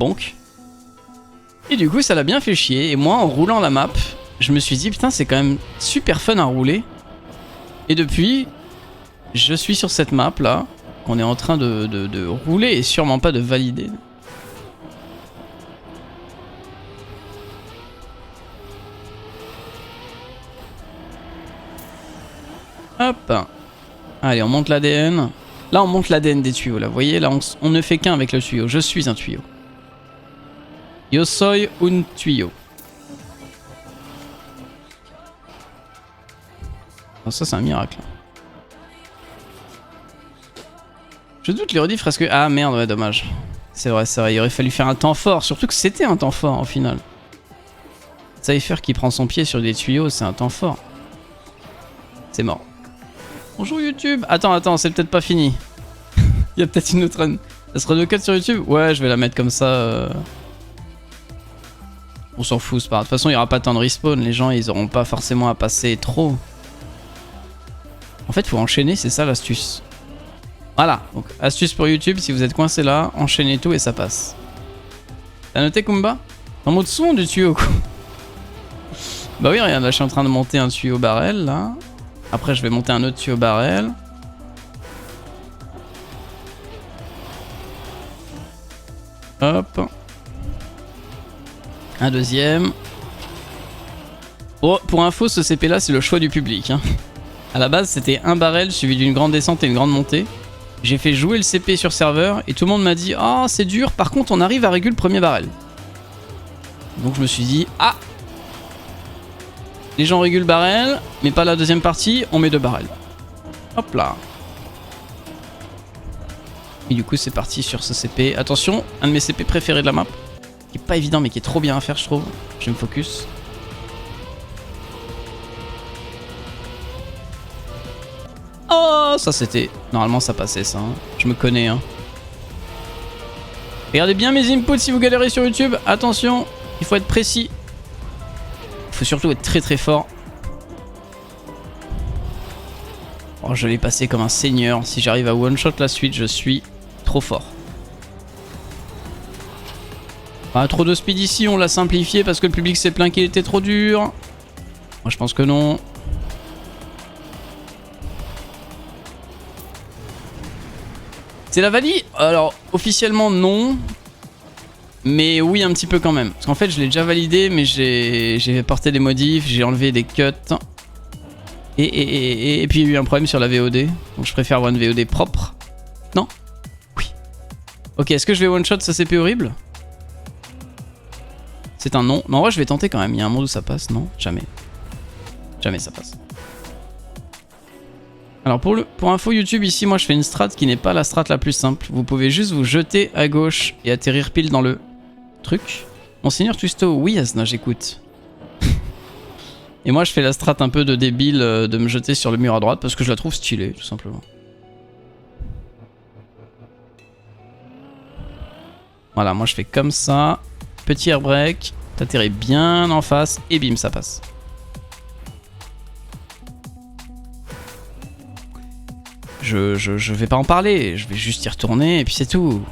Bonk. Et du coup, ça l'a bien fait chier. Et moi, en roulant la map, je me suis dit, putain, c'est quand même super fun à rouler. Et depuis, je suis sur cette map là, qu'on est en train de rouler et sûrement pas de valider. Hop. Allez, on monte l'ADN. Là, on monte l'ADN des tuyaux. Là, vous voyez, là, on ne fait qu'un avec le tuyau. Je suis un tuyau. Yo soy un tuyau. Oh, ça, c'est un miracle. Je doute, les rediff presque. Ah merde, ouais, dommage. C'est vrai, il aurait fallu faire un temps fort. Surtout que c'était un temps fort, au final. Cypher qui prend son pied sur des tuyaux, c'est un temps fort. C'est mort. Bonjour YouTube. Attends, c'est peut-être pas fini. Il y a peut-être une autre run. Ça sera de cut sur YouTube? Ouais, je vais la mettre comme ça. On s'en fout, c'est pas grave. De toute façon, il n'y aura pas tant de respawn. Les gens, ils auront pas forcément à passer trop. En fait, il faut enchaîner, c'est ça l'astuce. Voilà, donc astuce pour YouTube, si vous êtes coincé là, enchaînez tout et ça passe. T'as noté Kumba? En mode son du tuyau quoi. Bah oui, regarde, là je suis en train de monter un tuyau barrel là. Après je vais monter un autre tuyau barrel. Hop. Un deuxième. Oh, pour info, ce CP là c'est le choix du public. Hein. À la base c'était un barrel suivi d'une grande descente et une grande montée. J'ai fait jouer le CP sur serveur et tout le monde m'a dit « Ah, c'est dur, par contre on arrive à réguler le premier barrel. » Donc je me suis dit « Ah, les gens régulent barrel, mais pas la deuxième partie, on met 2 barrels. » Hop là. Et du coup c'est parti sur ce CP. Attention, un de mes CP préférés de la map. Qui est pas évident mais qui est trop bien à faire je trouve. Je vais me focus. Oh, ça c'était... Normalement ça passait ça, hein. Je me connais. Hein. Regardez bien mes inputs si vous galérez sur YouTube. Attention, il faut être précis. Il faut surtout être très très fort. Oh, je l'ai passé comme un seigneur. Si j'arrive à one-shot la suite, je suis trop fort. Pas trop de speed ici, on l'a simplifié parce que le public s'est plaint qu'il était trop dur. Moi je pense que non. C'est la valide? Alors, officiellement non. Mais oui, un petit peu quand même. Parce qu'en fait, je l'ai déjà validé, mais j'ai porté des modifs, j'ai enlevé des cuts. Et puis il y a eu un problème sur la VOD. Donc je préfère avoir une VOD propre. Non? Oui. Ok, est-ce que je vais one-shot ce CP horrible? C'est un non. Mais en vrai, je vais tenter quand même. Il y a un monde où ça passe, non? Jamais. Jamais ça passe. Alors pour info YouTube ici moi je fais une strat qui n'est pas la strat la plus simple. Vous pouvez juste vous jeter à gauche et atterrir pile dans le truc. Monseigneur Twisto, oui Asna j'écoute. Et moi je fais la strat un peu de débile de me jeter sur le mur à droite parce que je la trouve stylée tout simplement. Voilà moi je fais comme ça. Petit air break, t'atterris bien en face et bim ça passe. Je vais pas en parler, je vais juste y retourner et puis c'est tout.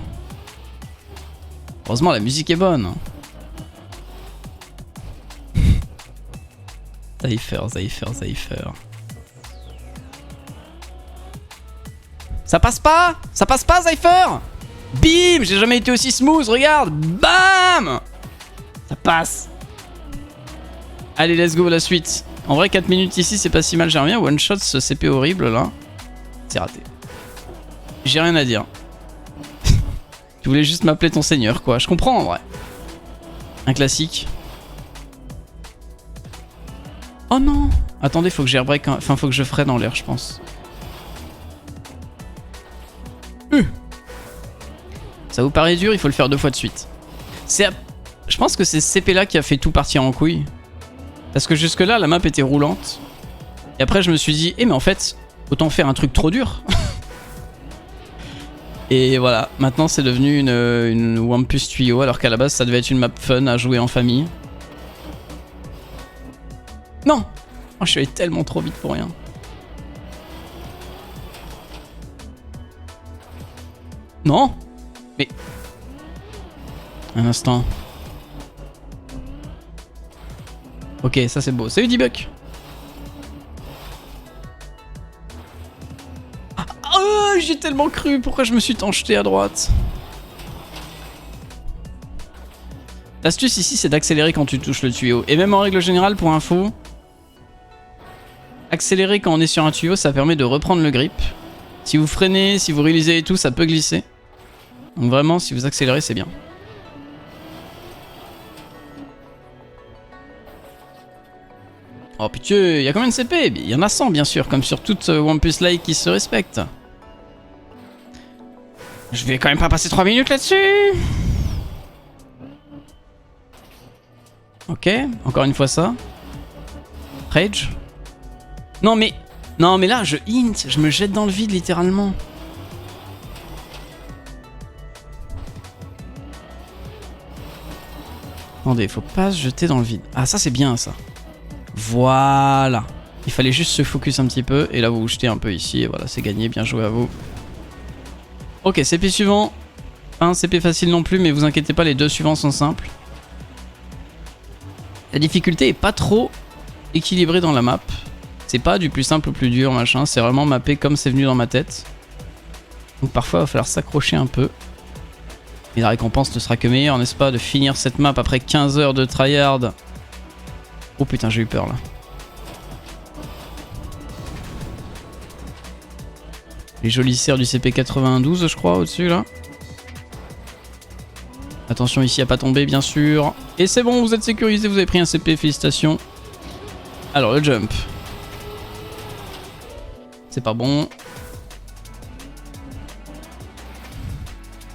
Heureusement la musique est bonne. Cypher. Ça passe pas? Ça passe pas Cypher? Bim! J'ai jamais été aussi smooth, regarde! Bam! Ça passe. Allez let's go la suite. En vrai 4 minutes ici c'est pas si mal, j'aimerais bien one shot ce CP horrible là. C'est raté. J'ai rien à dire. Tu voulais juste m'appeler ton seigneur quoi. Je comprends en vrai. Un classique. Oh non. Attendez, faut que j'airbreak. Enfin, faut que je freine dans l'air, je pense. Ça vous paraît dur, il faut le faire 2 fois de suite. Je pense que c'est CP là qui a fait tout partir en couille. Parce que jusque là, la map était roulante. Et après, je me suis dit, mais en fait, autant faire un truc trop dur. Et voilà, maintenant c'est devenu une Wampus tuyau, alors qu'à la base ça devait être une map fun à jouer en famille. Non! Oh, je suis allé tellement trop vite pour rien. Non! Mais... Un instant. Ok, ça c'est beau. Salut D-Buck. Oh, j'ai tellement cru. Pourquoi je me suis tant jeté à droite? L'astuce ici, c'est d'accélérer quand tu touches le tuyau. Et même en règle générale, pour info, accélérer quand on est sur un tuyau, ça permet de reprendre le grip. Si vous freinez, si vous réalisez et tout, ça peut glisser. Donc vraiment, si vous accélérez, c'est bien. Oh putain, il y a combien de CP? Il y en a 100 bien sûr, comme sur toute One Piece Like qui se respecte. Je vais quand même pas passer 3 minutes là-dessus. Ok, encore une fois ça. Rage. Non mais là je hint, je me jette dans le vide littéralement. Attendez, faut pas se jeter dans le vide. Ah ça c'est bien ça. Voilà. Il fallait juste se focus un petit peu. Et là vous vous jetez un peu ici. Et voilà, c'est gagné. Bien joué à vous. Ok, CP suivant. Pas un CP facile non plus. Mais vous inquiétez pas, les deux suivants sont simples. La difficulté est pas trop équilibrée dans la map. C'est pas du plus simple au plus dur, machin. C'est vraiment mappé comme c'est venu dans ma tête. Donc parfois il va falloir s'accrocher un peu. Et la récompense ne sera que meilleure, n'est-ce pas, de finir cette map après 15 heures de tryhard. Oh putain, j'ai eu peur là. Les jolies serres du CP92, je crois, au-dessus là. Attention ici à pas tomber, bien sûr. Et c'est bon, vous êtes sécurisé, vous avez pris un CP, félicitations. Alors, le jump. C'est pas bon.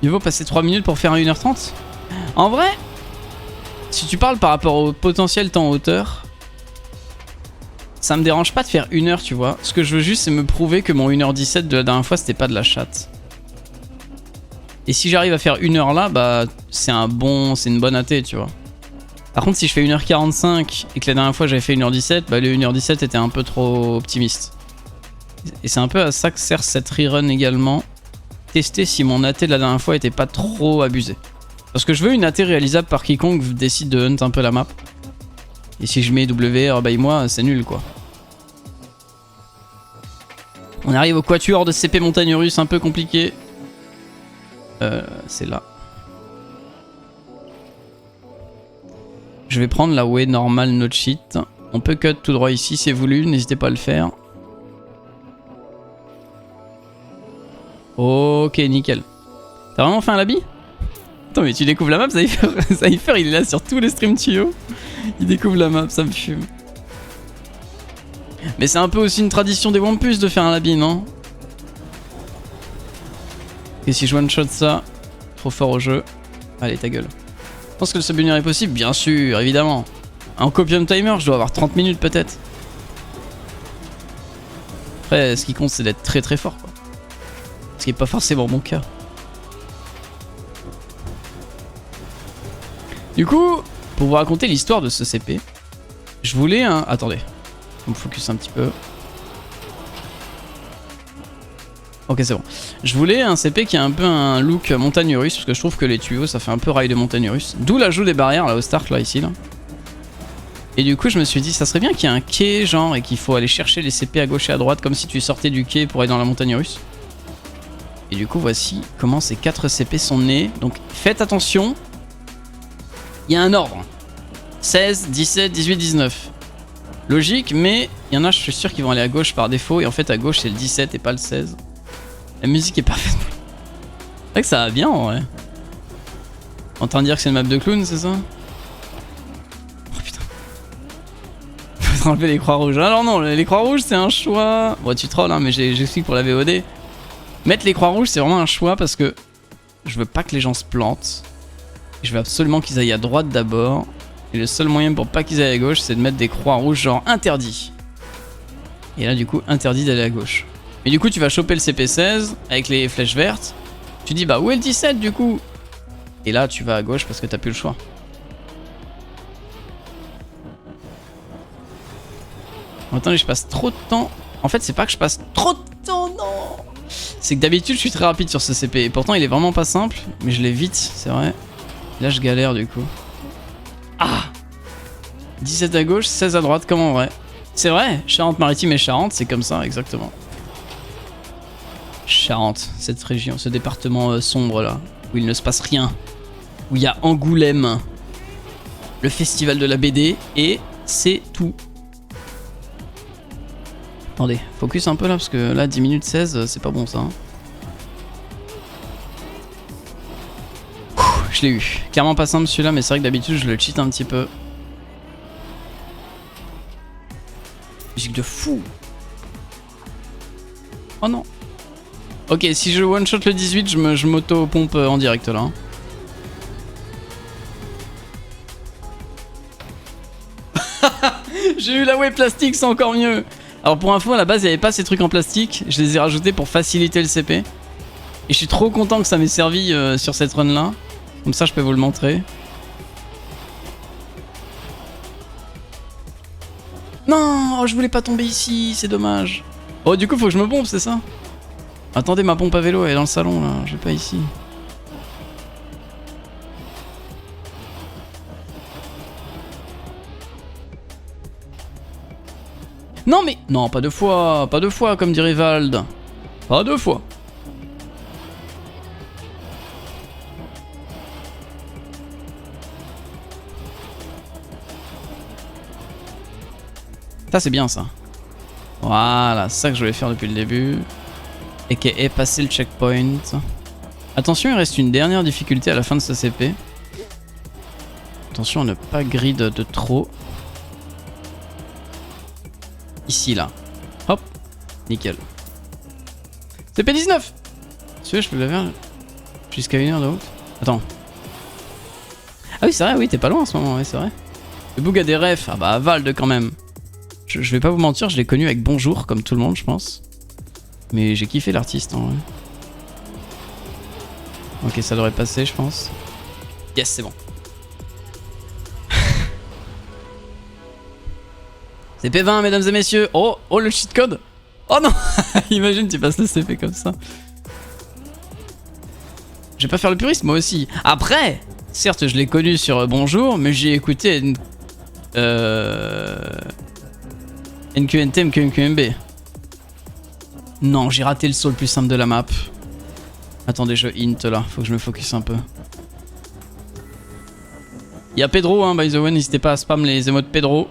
Il vaut passer 3 minutes pour faire un 1h30. En vrai, si tu parles par rapport au potentiel temps en hauteur, ça me dérange pas de faire 1 heure, tu vois. Ce que je veux juste, c'est me prouver que mon 1h17 de la dernière fois, c'était pas de la chatte. Et si j'arrive à faire 1 heure là, bah c'est une bonne AT, tu vois. Par contre, si je fais 1h45 et que la dernière fois j'avais fait 1h17, bah le 1h17 était un peu trop optimiste. Et c'est un peu à ça que sert cette rerun également. Tester si mon AT de la dernière fois était pas trop abusé. Parce que je veux une AT réalisable par quiconque décide de hunt un peu la map. Et si je mets WR by moi, c'est nul quoi. On arrive au quatuor de CP montagne russe un peu compliqué. C'est là. Je vais prendre la way normale no cheat. On peut cut tout droit ici, c'est voulu, n'hésitez pas à le faire. Ok, nickel. T'as vraiment fait un labi? Attends, mais tu découvres la map, Cypher, il est là sur tous les streams tuyaux. Il découvre la map, ça me fume. Mais c'est un peu aussi une tradition des One Piece de faire un labi, non? Et si je one-shot ça, trop fort au jeu. Allez, ta gueule. Je pense que le subunir est possible, bien sûr, évidemment. En copium timer, je dois avoir 30 minutes peut-être. Après, ce qui compte, c'est d'être très très fort, quoi. Ce qui n'est pas forcément mon cas. Du coup, pour vous raconter l'histoire de ce CP, je voulais un... Attendez, on me focus un petit peu. Ok, c'est bon. Je voulais un CP qui a un peu un look montagne russe, parce que je trouve que les tuyaux, ça fait un peu rail de montagne russe. D'où l'ajout des barrières là au start, là, ici, là. Et du coup, je me suis dit, ça serait bien qu'il y ait un quai, genre, et qu'il faut aller chercher les CP à gauche et à droite, comme si tu sortais du quai pour aller dans la montagne russe. Et du coup, voici comment ces 4 CP sont nés. Donc, faites attention. Il y a un ordre. 16, 17, 18, 19. Logique, mais il y en a, je suis sûr, qui vont aller à gauche par défaut. Et en fait, à gauche, c'est le 17 et pas le 16. La musique est parfaite. C'est vrai que ça va bien, en vrai. En train de dire que c'est une map de clown, c'est ça? Oh putain. Faut enlever les croix rouges. Alors non, les croix rouges, c'est un choix. Bon, tu trolls, hein, mais j'explique pour la VOD. Mettre les croix rouges, c'est vraiment un choix parce que je veux pas que les gens se plantent. Je veux absolument qu'ils aillent à droite d'abord. Et le seul moyen pour pas qu'ils aillent à gauche, c'est de mettre des croix rouges genre interdit. Et là, du coup, interdit d'aller à gauche. Mais du coup, tu vas choper le CP16 avec les flèches vertes. Tu dis, bah où est le 17 du coup? Et là, tu vas à gauche parce que t'as plus le choix. Attendez, je passe trop de temps. En fait, c'est pas que je passe trop de temps, non. C'est que d'habitude, je suis très rapide sur ce CP. Et pourtant, il est vraiment pas simple. Mais je l'ai vite, c'est vrai. Là je galère du coup. Ah 17 à gauche, 16 à droite comme en vrai. C'est vrai, Charente-Maritime et Charente, c'est comme ça exactement. Charente, cette région, ce département sombre là, où il ne se passe rien. Où il y a Angoulême, le festival de la BD, et c'est tout. Attendez, focus un peu là, parce que là 10 minutes 16, c'est pas bon ça. Hein. Je l'ai eu. Clairement pas simple celui-là, mais c'est vrai que d'habitude je le cheat un petit peu. Musique de fou. Oh non. Ok, si je one-shot le 18, je m'auto-pompe en direct là. Hein. J'ai eu la whey plastique, c'est encore mieux. Alors pour info, à la base, il n'y avait pas ces trucs en plastique. Je les ai rajoutés pour faciliter le CP. Et je suis trop content que ça m'ait servi sur cette run là. Comme ça, je peux vous le montrer. Non, oh, je voulais pas tomber ici, c'est dommage. Oh, du coup, faut que je me pompe, c'est ça? Attendez, ma pompe à vélo, elle est dans le salon là, je vais pas ici. Non mais... Non, pas deux fois comme dirait Vald. Pas deux fois. Ça c'est bien ça. Voilà, c'est ça que je voulais faire depuis le début. Et qui est passer le checkpoint. Attention, il reste une dernière difficulté à la fin de ce CP. Attention à ne pas grid de trop. Ici, là. Hop. Nickel. CP19. Celui-là, je peux le faire jusqu'à 1 heure de route. Attends. Ah oui, c'est vrai, oui, t'es pas loin en ce moment, ouais, c'est vrai. Le Boug a des refs. Ah bah, Vald quand même. Je vais pas vous mentir, je l'ai connu avec Bonjour, comme tout le monde, je pense. Mais j'ai kiffé l'artiste, en vrai. Ok, ça devrait passer, je pense. Yes, c'est bon. CP 20, mesdames et messieurs. Oh, oh le cheat code. Oh non. Imagine, tu passes le CP comme ça. Je vais pas faire le puriste, moi aussi. Après, certes, je l'ai connu sur Bonjour, mais j'ai écouté NQNT, MQMB. Non, j'ai raté le saut le plus simple de la map. Attendez, je hint là, faut que je me focus un peu. Il y a Pedro, hein, by the way, n'hésitez pas à spam les émotes Pedro.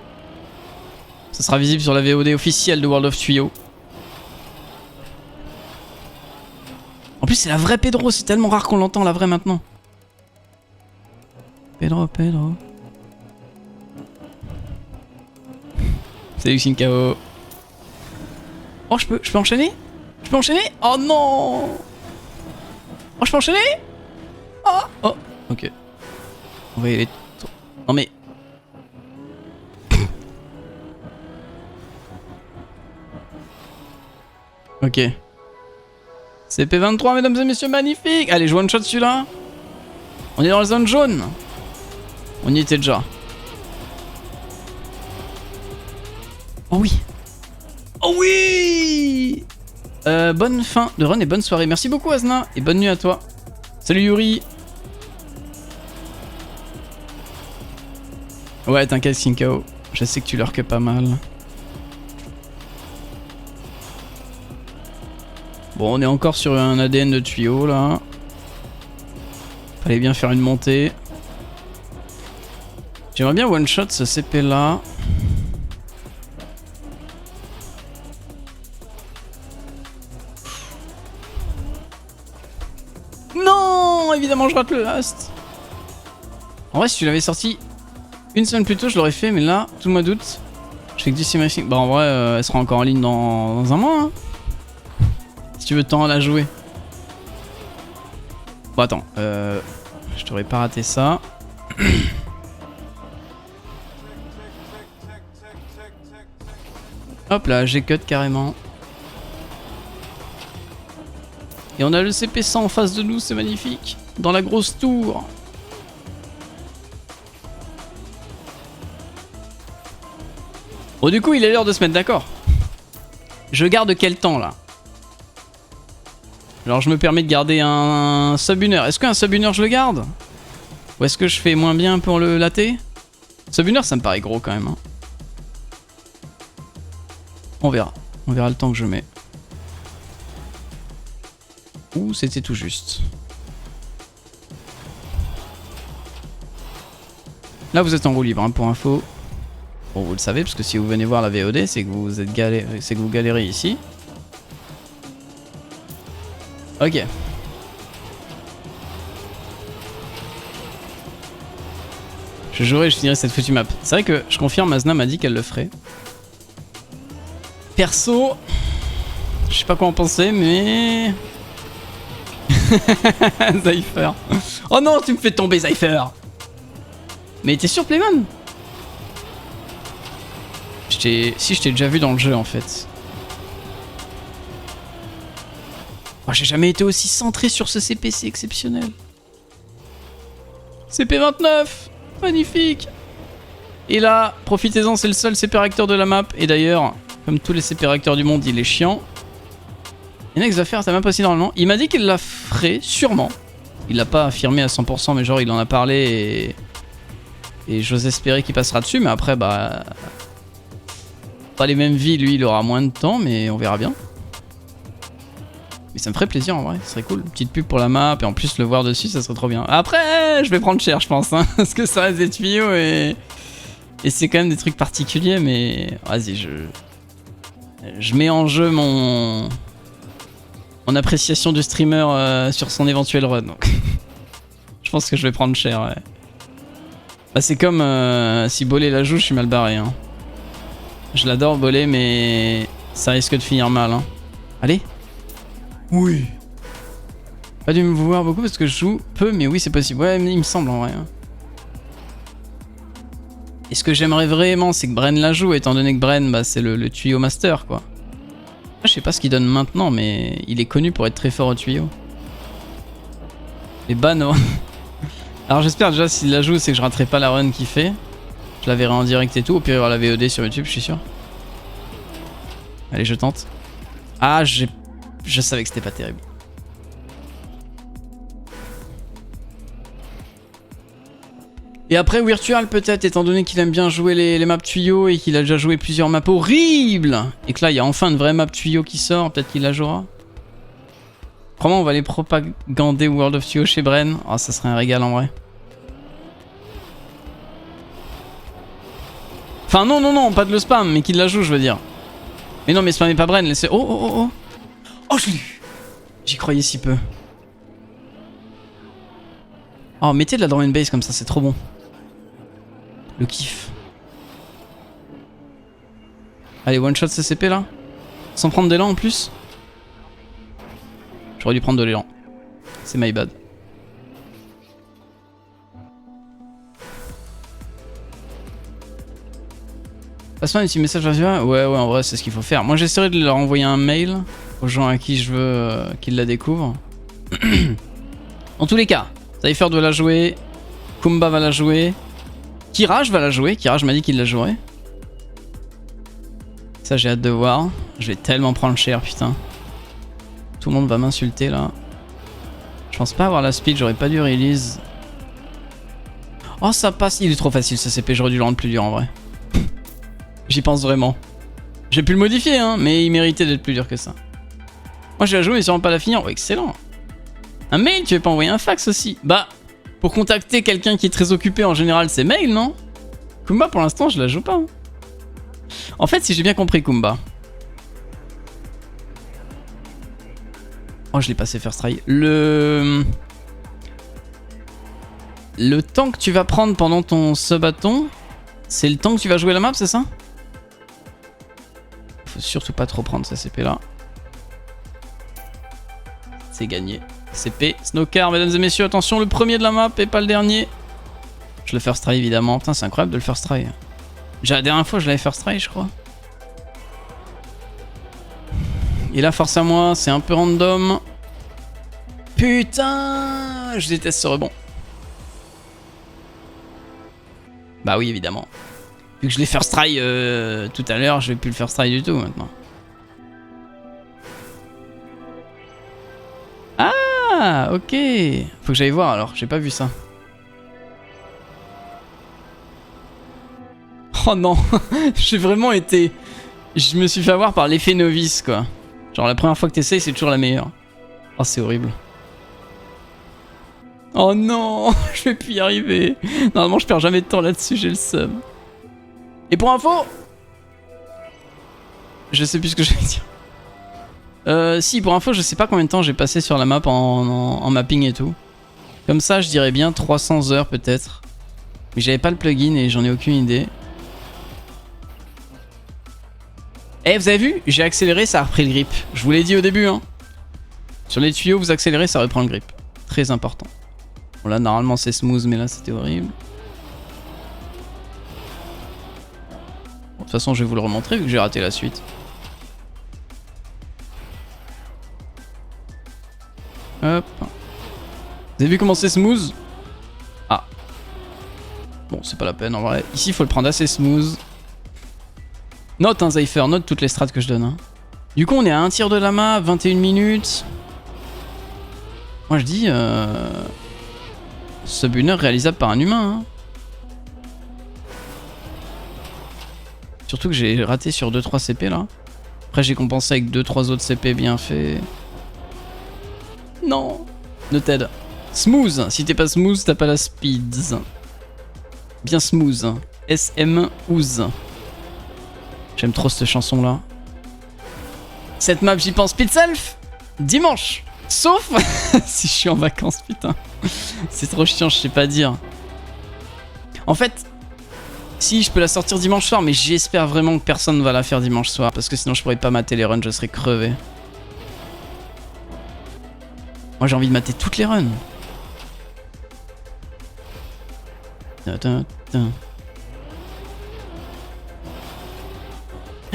Ça sera visible sur la VOD officielle de World of Tuyau. En plus, c'est la vraie Pedro, c'est tellement rare qu'on l'entend, la vraie maintenant. Pedro. Salut Shinkao. Oh, je peux enchaîner? Je peux enchaîner? Oh non! Oh, je peux enchaîner? Oh, ok. On va y aller. Non mais... Ok. CP23, mesdames et messieurs, magnifique! Allez, je one-shot celui-là. On est dans la zone jaune. On y était déjà. Oh oui! Oh oui! Bonne fin de run et bonne soirée. Merci beaucoup Asna et bonne nuit à toi. Salut Yuri. Ouais, t'inquiète Shinkao. Je sais que tu leur que pas mal. Bon, on est encore sur un ADN de tuyau là. Fallait bien faire une montée. J'aimerais bien one shot ce CP là. Non, évidemment je rate le last. En vrai, si tu l'avais sorti une semaine plus tôt, je l'aurais fait, mais là, tout le mois d'août, je fais que du simracing. Bah en vrai, elle sera encore en ligne dans un mois. Hein. Si tu veux tant la jouer. Bon attends, je t'aurais pas raté ça. Hop là, j'ai cut carrément. Et on a le CP100 en face de nous, c'est magnifique. Dans la grosse tour. Bon du coup, il est l'heure de se mettre d'accord. Je garde quel temps là? Alors je me permets de garder un sub 1 heure. Est-ce qu'un sub 1 heure je le garde? Ou est-ce que je fais moins bien pour le latte? Subunner, ça me paraît gros quand même. Hein. On verra. On verra le temps que je mets. Ouh, c'était tout juste. Là, vous êtes en roue libre, hein, pour info. Bon, vous le savez, parce que si vous venez voir la VOD, c'est que vous êtes c'est que vous galérez ici. Ok. Je jouerai et je finirai cette foutue map. C'est vrai que je confirme, Azna m'a dit qu'elle le ferait. Perso, je sais pas quoi en penser, mais... Zypher. Oh non, tu me fais tomber, Zypher. Mais t'es sûr, Playman? Si, je t'ai déjà vu dans le jeu, en fait. Oh, j'ai jamais été aussi centré sur ce CP, c'est exceptionnel. CP29, magnifique. Et là, profitez-en, c'est le seul CP réacteur de la map. Et d'ailleurs, comme tous les CP réacteurs du monde, il est chiant. Il y en a qui va faire sa map aussi normalement. Il m'a dit qu'il la ferait, sûrement. Il l'a pas affirmé à 100%, mais genre il en a parlé et j'ose espérer qu'il passera dessus. Mais après, bah... Pas les mêmes vies, lui il aura moins de temps, mais on verra bien. Mais ça me ferait plaisir en vrai, ce serait cool. Petite pub pour la map et en plus le voir dessus, ça serait trop bien. Après, je vais prendre cher, je pense, hein, parce que ça reste des tuyaux et c'est quand même des trucs particuliers, mais vas-y, je mets en jeu mon appréciation du streamer sur son éventuel run. Donc. Je pense que je vais prendre cher, ouais. Bah, c'est comme si Bolé la joue, je suis mal barré. Hein. Je l'adore Bolé, mais ça risque de finir mal. Hein. Allez. Oui. Pas dû me voir beaucoup parce que je joue peu, mais oui, c'est possible. Ouais, mais il me semble en vrai. Hein. Et ce que j'aimerais vraiment, c'est que Bren la joue, étant donné que Bren, bah, c'est le tuyau master, quoi. Je sais pas ce qu'il donne maintenant, mais il est connu pour être très fort au tuyau. Et Bano. Alors j'espère déjà s'il la joue, c'est que je raterai pas la run qu'il fait. Je la verrai en direct et tout. Au pire, il y aura la VOD sur YouTube, je suis sûr. Allez, je tente. Ah, je savais que c'était pas terrible. Et après Virtual peut-être, étant donné qu'il aime bien jouer les maps tuyaux et qu'il a déjà joué plusieurs maps horribles. Et que là, il y a enfin une vraie map tuyau qui sort, peut-être qu'il la jouera. Comment on va les propagander World of Tuyau chez Bren? Oh, ça serait un régal en vrai. Enfin non, non, non, pas de le spam, mais qu'il la joue, je veux dire. Mais non, mais spammez pas Bren, laissez... Oh, oh, oh, oh. Oh, je l'ai eu. J'y croyais si peu. Oh, mettez de la drum and bass comme ça, c'est trop bon. Le kiff. Allez, one shot CCP là. Sans prendre d'élan en plus. J'aurais dû prendre de l'élan. C'est my bad. Passe-moi un petit message à ouais, en vrai, c'est ce qu'il faut faire. Moi, j'essaierai de leur envoyer un mail aux gens à qui je veux qu'ils la découvrent. En tous les cas, Zypher doit la jouer. Kumba va la jouer. Kiraj va la jouer. Kiraj m'a dit qu'il la jouerait. Ça, j'ai hâte de voir. Je vais tellement prendre cher, putain. Tout le monde va m'insulter là. Je pense pas avoir la speed, j'aurais pas dû release. Oh, ça passe. Il est trop facile ce CP, j'aurais dû le rendre plus dur en vrai. J'y pense vraiment. J'ai pu le modifier, hein, mais il méritait d'être plus dur que ça. Moi, je vais la jouer, mais sûrement pas la finir. Oh, excellent. Un mail, tu veux pas envoyer un fax aussi? Bah, pour contacter quelqu'un qui est très occupé en général, c'est mail, non? Kumba, pour l'instant, je la joue pas. Hein. En fait, si j'ai bien compris, Kumba. Oh, je l'ai passé first try. Le temps que tu vas prendre pendant ton sub-bâton, c'est le temps que tu vas jouer la map, c'est ça? Faut surtout pas trop prendre sa CP là. C'est gagné. CP, Snowcar, mesdames et messieurs, attention, le premier de la map et pas le dernier. Je le first try évidemment. Putain, c'est incroyable de le first try. Déjà la dernière fois, je l'avais first try, je crois. Et là, force à moi, c'est un peu random. Putain, je déteste ce rebond. Bah oui, évidemment. Vu que je l'ai first try tout à l'heure, je vais plus le first try du tout maintenant. Ah, ok. Faut que j'aille voir alors, j'ai pas vu ça. Oh non, j'ai vraiment été... Je me suis fait avoir par l'effet novice, quoi. Genre la première fois que t'essayes, c'est toujours la meilleure. Oh, c'est horrible. Oh non, je vais plus y arriver. Normalement, je perds jamais de temps là-dessus, j'ai le seum. Et pour info... Je sais plus ce que je vais dire. Si, pour info, je sais pas combien de temps j'ai passé sur la map en mapping et tout. Comme ça, je dirais bien 300 heures peut-être. Mais j'avais pas le plugin et j'en ai aucune idée. Eh, vous avez vu? J'ai accéléré, ça a repris le grip. Je vous l'ai dit au début, hein. Sur les tuyaux, vous accélérez, ça reprend le grip. Très important. Bon, là, normalement, c'est smooth, mais là, c'était horrible. Bon, de toute façon, je vais vous le remontrer vu que j'ai raté la suite. Hop. Vous avez vu comment c'est smooth? Ah. Bon, c'est pas la peine, en vrai. Ici, il faut le prendre assez smooth. Note, hein, Zypher, note toutes les strats que je donne. Hein. Du coup, on est à un tiers de la map, 21 minutes. Moi, je dis... Sub 1 heure réalisable par un humain. Hein. Surtout que j'ai raté sur 2-3 CP, là. Après, j'ai compensé avec 2-3 autres CP bien faits. Non. Noted. Smooth. Si t'es pas smooth, t'as pas la speed. Bien smooth. SM Ouz. J'aime trop cette chanson là. Cette map, j'y pense speed self dimanche. Sauf si je suis en vacances, putain. C'est trop chiant, je sais pas dire. En fait, si je peux la sortir dimanche soir, mais j'espère vraiment que personne va la faire dimanche soir. Parce que sinon je pourrais pas mater les runs, je serais crevé. Moi j'ai envie de mater toutes les runs.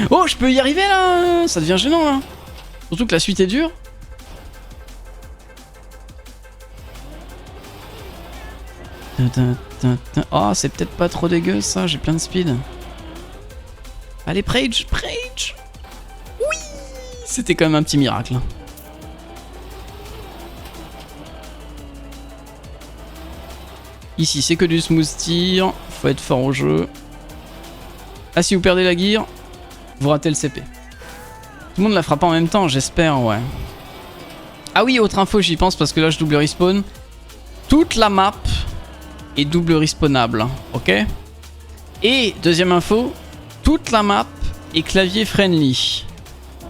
Oh, je peux y arriver là. Ça devient gênant là. Surtout que la suite est dure. Oh, c'est peut-être pas trop dégueu ça, j'ai plein de speed. Allez, Prage, Prage. Oui. C'était quand même un petit miracle. Ici, c'est que du smooth tir. Faut être fort au jeu. Ah, si vous perdez la gear, vous ratez le CP. Tout le monde la fera pas en même temps, j'espère, ouais. Ah oui, autre info, j'y pense parce que là, je double respawn. Toute la map est double respawnable, ok? Et, deuxième info, toute la map est clavier friendly.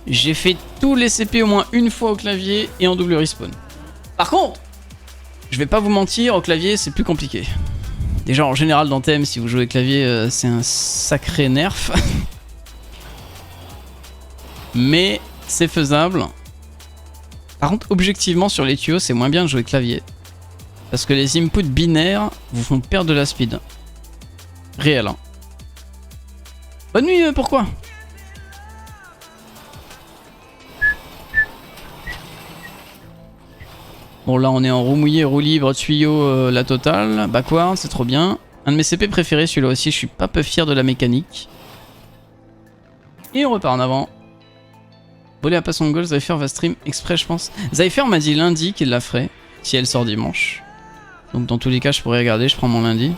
J'ai fait tous les CP au moins une fois au clavier et en double respawn. Par contre, je vais pas vous mentir, au clavier c'est plus compliqué. Déjà en général dans TM, si vous jouez clavier, c'est un sacré nerf. Mais c'est faisable. Par contre, objectivement sur les tuyaux, c'est moins bien de jouer clavier. Parce que les inputs binaires vous font perdre de la speed. Réel. Hein. Bonne nuit, pourquoi ? Bon là on est en roue mouillée, roue libre, tuyau, la totale. Backward, c'est trop bien. Un de mes CP préférés, celui-là aussi, je suis pas peu fier de la mécanique. Et on repart en avant. Voler à pass on goal, Zypher va stream exprès je pense. Zypher m'a dit lundi qu'il la ferait, si elle sort dimanche. Donc dans tous les cas je pourrais regarder, je prends mon lundi.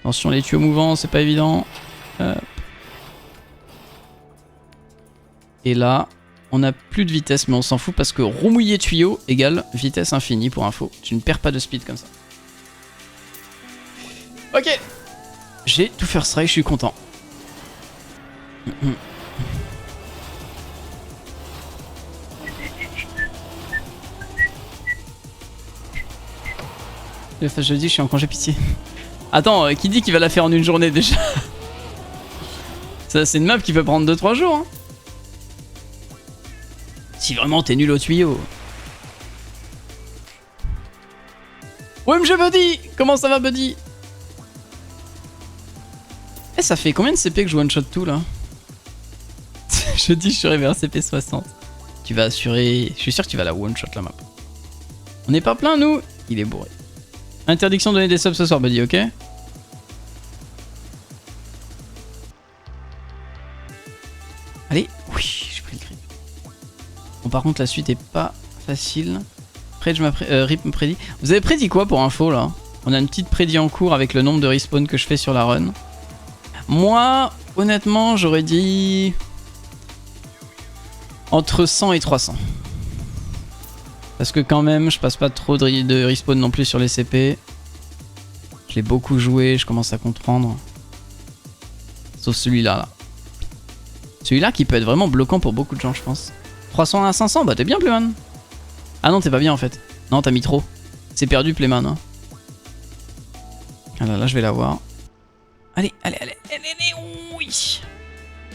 Attention les tuyaux mouvants, c'est pas évident. Et là, on a plus de vitesse mais on s'en fout parce que roue mouillée tuyau égale vitesse infinie pour info. Tu ne perds pas de speed comme ça. Ok. J'ai tout first try, je suis content. Le face jeudi, je suis en congé pitié. Attends, qui dit qu'il va la faire en une journée déjà? Ça, c'est une map qui peut prendre 2-3 jours. Hein. Si vraiment t'es nul au tuyau. OMG Buddy! Comment ça va Buddy? Eh, ça fait combien de CP que je one shot tout là? Je dis je suis arrivé à CP 60. Tu vas assurer... Je suis sûr que tu vas la one shot la map. On n'est pas plein nous? Il est bourré. Interdiction de donner des subs ce soir Buddy, ok? Allez, oui, j'ai pris le grip. Bon par contre la suite est pas facile. Rip me prédit. Vous avez prédit quoi pour info là? On a une petite prédit en cours avec le nombre de respawn que je fais sur la run. Moi, honnêtement, j'aurais dit entre 100 et 300. Parce que quand même, je passe pas trop de respawn non plus sur les CP. Je l'ai beaucoup joué, je commence à comprendre. Sauf celui-là, là. Celui-là qui peut être vraiment bloquant pour beaucoup de gens, je pense. 300 à 500, bah t'es bien, Playman. Ah non, t'es pas bien en fait. Non, t'as mis trop. C'est perdu, Playman. Hein. Ah là, je vais l'avoir. Allez, oui.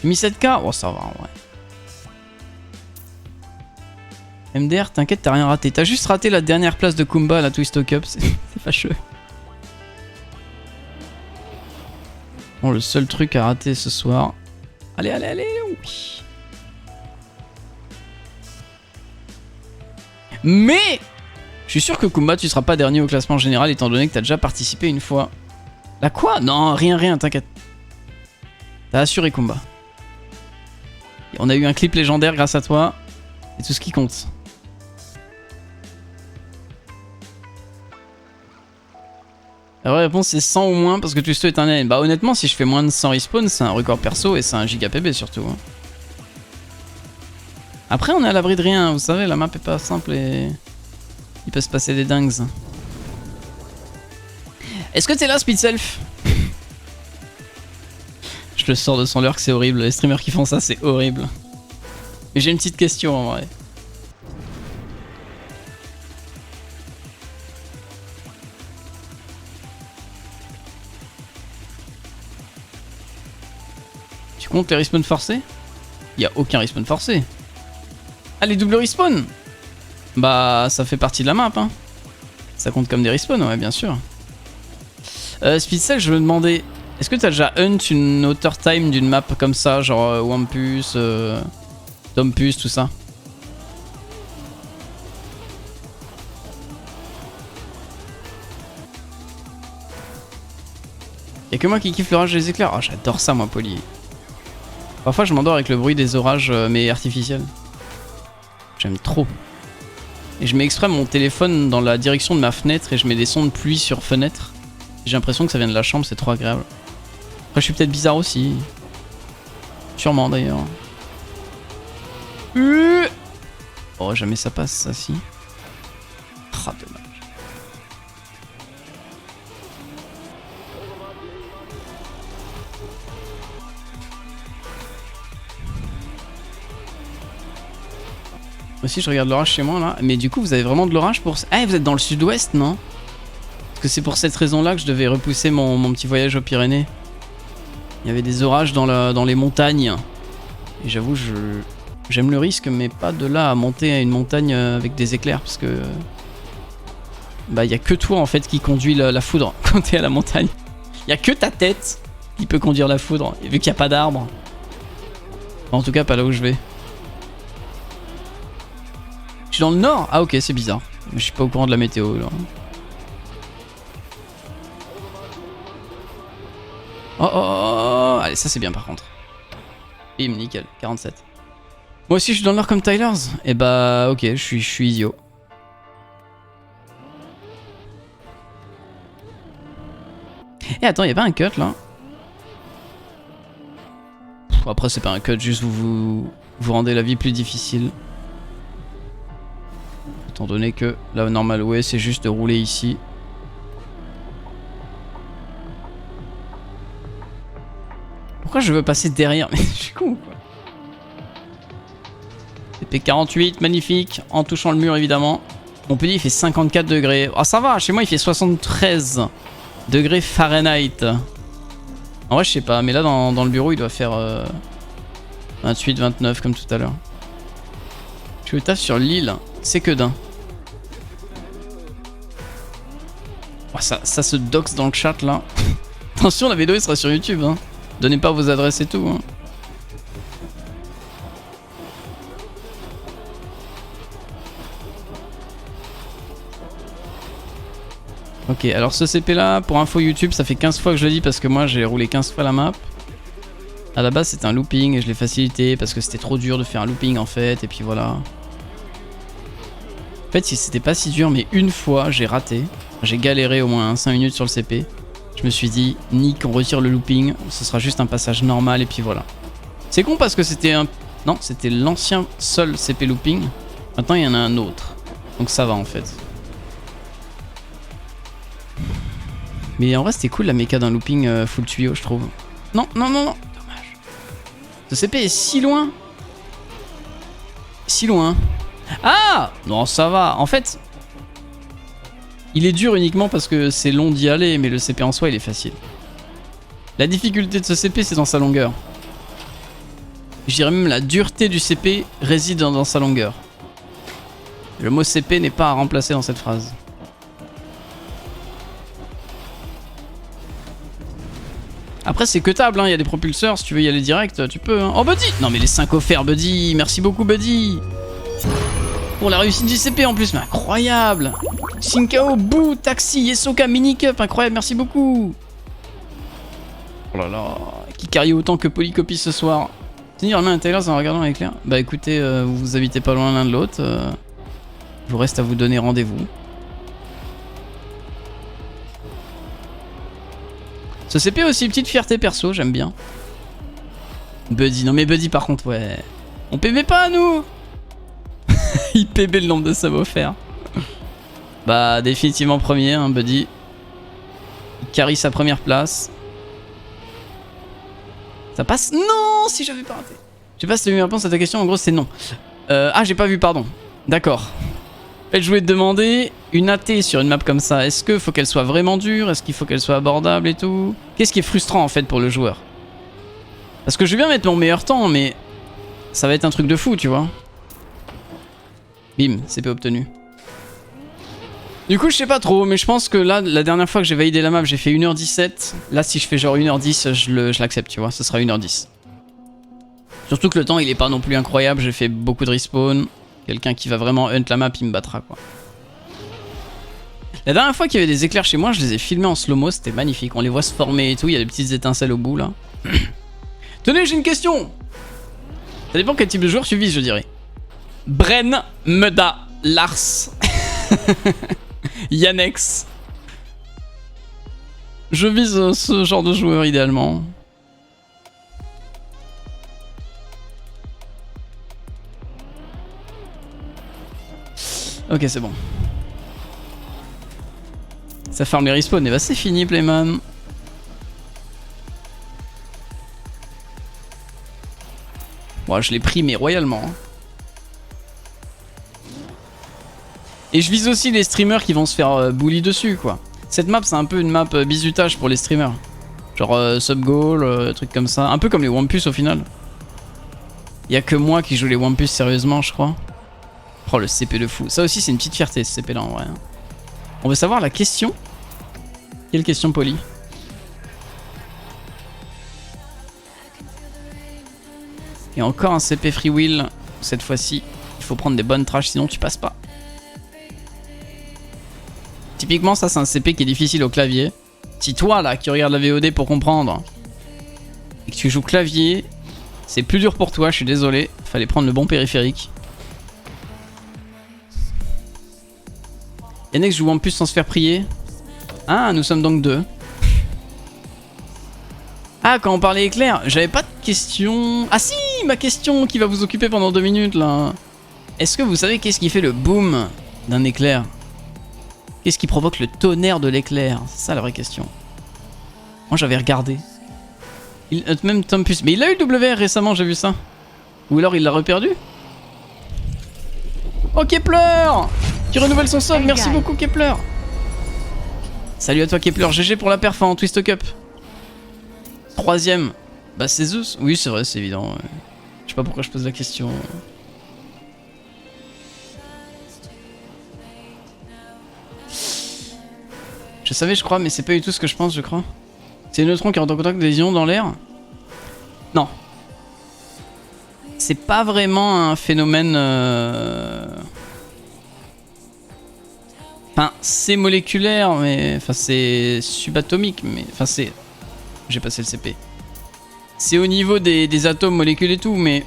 J'ai mis 7K. Oh, ça va en vrai. MDR, t'inquiète, t'as rien raté. T'as juste raté la dernière place de Kumba à la Twist Talk Cup. C'est fâcheux. Bon, le seul truc à rater ce soir. Allez, oui. Mais je suis sûr que Kumba, tu seras pas dernier au classement général étant donné que t'as déjà participé une fois. La quoi? Non, rien, t'inquiète. T'as assuré Kumba. On a eu un clip légendaire grâce à toi. C'est tout ce qui compte. La vraie réponse c'est 100 ou moins parce que Twisto est un alien. Bah honnêtement si je fais moins de 100 respawn c'est un record perso et c'est un giga PB surtout. Hein. Après on est à l'abri de rien, vous savez la map est pas simple et il peut se passer des dingues. Est-ce que t'es là Speed Self? Je le sors de son leurre que c'est horrible, les streamers qui font ça c'est horrible. Mais j'ai une petite question en vrai. Tu comptes les respawns forcés? Y a aucun respawn forcé. Ah les doubles respawn? Bah ça fait partie de la map hein. Ça compte comme des respawns ouais bien sûr. Speedcell je me demandais, est-ce que t'as déjà hunt une hauteur time d'une map comme ça, genre Wampus, Tompus, tout ça? Y'a que moi qui kiffe l'orage des éclairs. Oh j'adore ça moi Poli. Parfois je m'endors avec le bruit des orages mais artificiels. J'aime trop. Et je mets exprès mon téléphone dans la direction de ma fenêtre et je mets des sons de pluie sur fenêtre. J'ai l'impression que ça vient de la chambre, c'est trop agréable. Après je suis peut-être bizarre aussi. Sûrement d'ailleurs. Oh jamais ça passe ça si. Ah dommage. Aussi je regarde l'orage chez moi là. Mais du coup vous avez vraiment de l'orage pour... Ah vous êtes dans le sud-ouest non? Parce que c'est pour cette raison là que je devais repousser mon petit voyage aux Pyrénées. Il y avait des orages dans les montagnes. Et j'avoue j'aime le risque mais pas de là à monter à une montagne avec des éclairs. Parce que... Bah il y a que toi en fait qui conduit la foudre quand t'es à la montagne. Il y a que ta tête qui peut conduire la foudre. Et vu qu'il n'y a pas d'arbres. En tout cas pas là où je vais. Je suis dans le nord? Ah ok c'est bizarre. Je suis pas au courant de la météo là. Oh. Allez ça c'est bien par contre. Bim nickel 47. Moi aussi je suis dans le nord comme Tyler's. Et bah ok je suis idiot. Et attends y'a pas un cut là? Après c'est pas un cut juste vous rendez la vie plus difficile. Étant donné que la normal way c'est juste de rouler ici. Pourquoi je veux passer derrière? Mais je suis con quoi. TP48 magnifique en touchant le mur évidemment. Montpellier il fait 54 degrés. Ah ça va chez moi il fait 73 degrés Fahrenheit. En vrai je sais pas mais là dans le bureau il doit faire 28 29 comme tout à l'heure. Je suis au taf sur l'île. C'est que d'un. Oh, ça se doxe dans le chat là. Attention la vidéo elle sera sur YouTube hein. Donnez pas vos adresses et tout hein. Ok alors ce CP là pour info YouTube ça fait 15 fois que je le dis parce que moi j'ai roulé 15 fois la map. À la base c'était un looping et je l'ai facilité parce que c'était trop dur de faire un looping en fait et puis voilà. En fait c'était pas si dur mais une fois j'ai raté. J'ai galéré au moins 5 minutes sur le CP. Je me suis dit, nick, on retire le looping. Ce sera juste un passage normal et puis voilà. C'est con parce que c'était un... Non, c'était l'ancien seul CP looping. Maintenant, il y en a un autre. Donc ça va en fait. Mais en vrai, c'était cool la méca d'un looping full tuyau, je trouve. Non, non, non, non. Dommage. Ce CP est si loin. Si loin. Ah! Non, ça va. En fait, il est dur uniquement parce que c'est long d'y aller, mais le CP en soi, il est facile. La difficulté de ce CP, c'est dans sa longueur. Je dirais même la dureté du CP réside dans sa longueur. Le mot CP n'est pas à remplacer dans cette phrase. Après c'est cuttable, hein. Il y a des propulseurs, si tu veux y aller direct, tu peux. Hein. Oh Buddy! Non mais les 5 offerts Buddy, merci beaucoup Buddy! Pour la réussite du CP en plus, mais incroyable! Shinkao, Boo, Taxi, Yesoka, Minicup, incroyable, merci beaucoup! Oh là là, qui carry autant que Polycopie ce soir. Tenir la main intégrale en regardant l'éclair. Bah écoutez, vous habitez pas loin l'un de l'autre. Il vous reste à vous donner rendez-vous. Ce CP aussi, petite fierté perso, j'aime bien. Buddy, non mais Buddy par contre, ouais. On PB pas nous. Il PB le nombre de subs offerts. Bah définitivement premier, hein, Buddy. Il carry sa première place. Ça passe? Non, si j'avais pas raté. Je sais pas si t'as eu une réponse à ta question, en gros c'est non. Ah, j'ai pas vu, pardon. D'accord. En fait, je voulais te demander, une AT sur une map comme ça, est-ce qu'il faut qu'elle soit vraiment dure? Est-ce qu'il faut qu'elle soit abordable et tout? Qu'est-ce qui est frustrant en fait pour le joueur? Parce que je vais bien mettre mon meilleur temps, mais ça va être un truc de fou, tu vois. Bim, CP obtenu. Du coup, je sais pas trop, mais je pense que là, la dernière fois que j'ai validé la map, j'ai fait 1h17. Là, si je fais genre 1h10, je l'accepte, tu vois. Ce sera 1h10. Surtout que le temps, il est pas non plus incroyable. J'ai fait beaucoup de respawn. Quelqu'un qui va vraiment hunt la map, il me battra, quoi. La dernière fois qu'il y avait des éclairs chez moi, je les ai filmés en slow-mo. C'était magnifique. On les voit se former et tout. Il y a des petites étincelles au bout, là. Tenez, j'ai une question. Ça dépend quel type de joueur tu vises, je dirais. Bren, Meda, Lars. Yannex. Je vise ce genre de joueur idéalement. Ok, c'est bon. Ça farm les respawns. Et bah c'est fini, Playman. Bon, je l'ai pris mais royalement. Hein. Et je vise aussi les streamers qui vont se faire bully dessus, quoi. Cette map, c'est un peu une map bisutage pour les streamers. Genre sub-goal, trucs comme ça. Un peu comme les Wampus au final. Y'a que moi qui joue les Wampus sérieusement, je crois. Oh, le CP de fou. Ça aussi, c'est une petite fierté, ce CP là en vrai. On veut savoir la question. Quelle question polie? Et encore un CP free will. Cette fois-ci, il faut prendre des bonnes trash, sinon tu passes pas. Typiquement, ça c'est un CP qui est difficile au clavier. Si toi là qui regarde la VOD pour comprendre et que tu joues clavier, c'est plus dur pour toi, je suis désolé. Fallait prendre le bon périphérique. Yannex joue en plus sans se faire prier. Ah, nous sommes donc deux. Ah, quand on parlait éclair, j'avais pas de question. Ah si, ma question qui va vous occuper pendant 2 minutes là. Est-ce que vous savez qu'est-ce qui fait le boom d'un éclair? Qu'est-ce qui provoque le tonnerre de l'éclair? C'est ça la vraie question. Moi j'avais regardé. Même Tompus. Mais il a eu le WR récemment, j'ai vu ça. Ou alors il l'a reperdu. Oh Kepler qui renouvelle son sub, merci beaucoup Kepler. Salut à toi Kepler, GG pour la perf en Twist Cup. 3ème. Bah c'est Zeus. Oui c'est vrai, c'est évident. Je sais pas pourquoi je pose la question. Je savais, je crois, mais c'est pas du tout ce que je pense, je crois. C'est les neutrons qui rentrent en contact des ions dans l'air? Non. C'est pas vraiment un phénomène... Enfin, c'est moléculaire, mais... Enfin, c'est subatomique, mais... Enfin, c'est... J'ai passé le CP. C'est au niveau des atomes, molécules et tout, mais...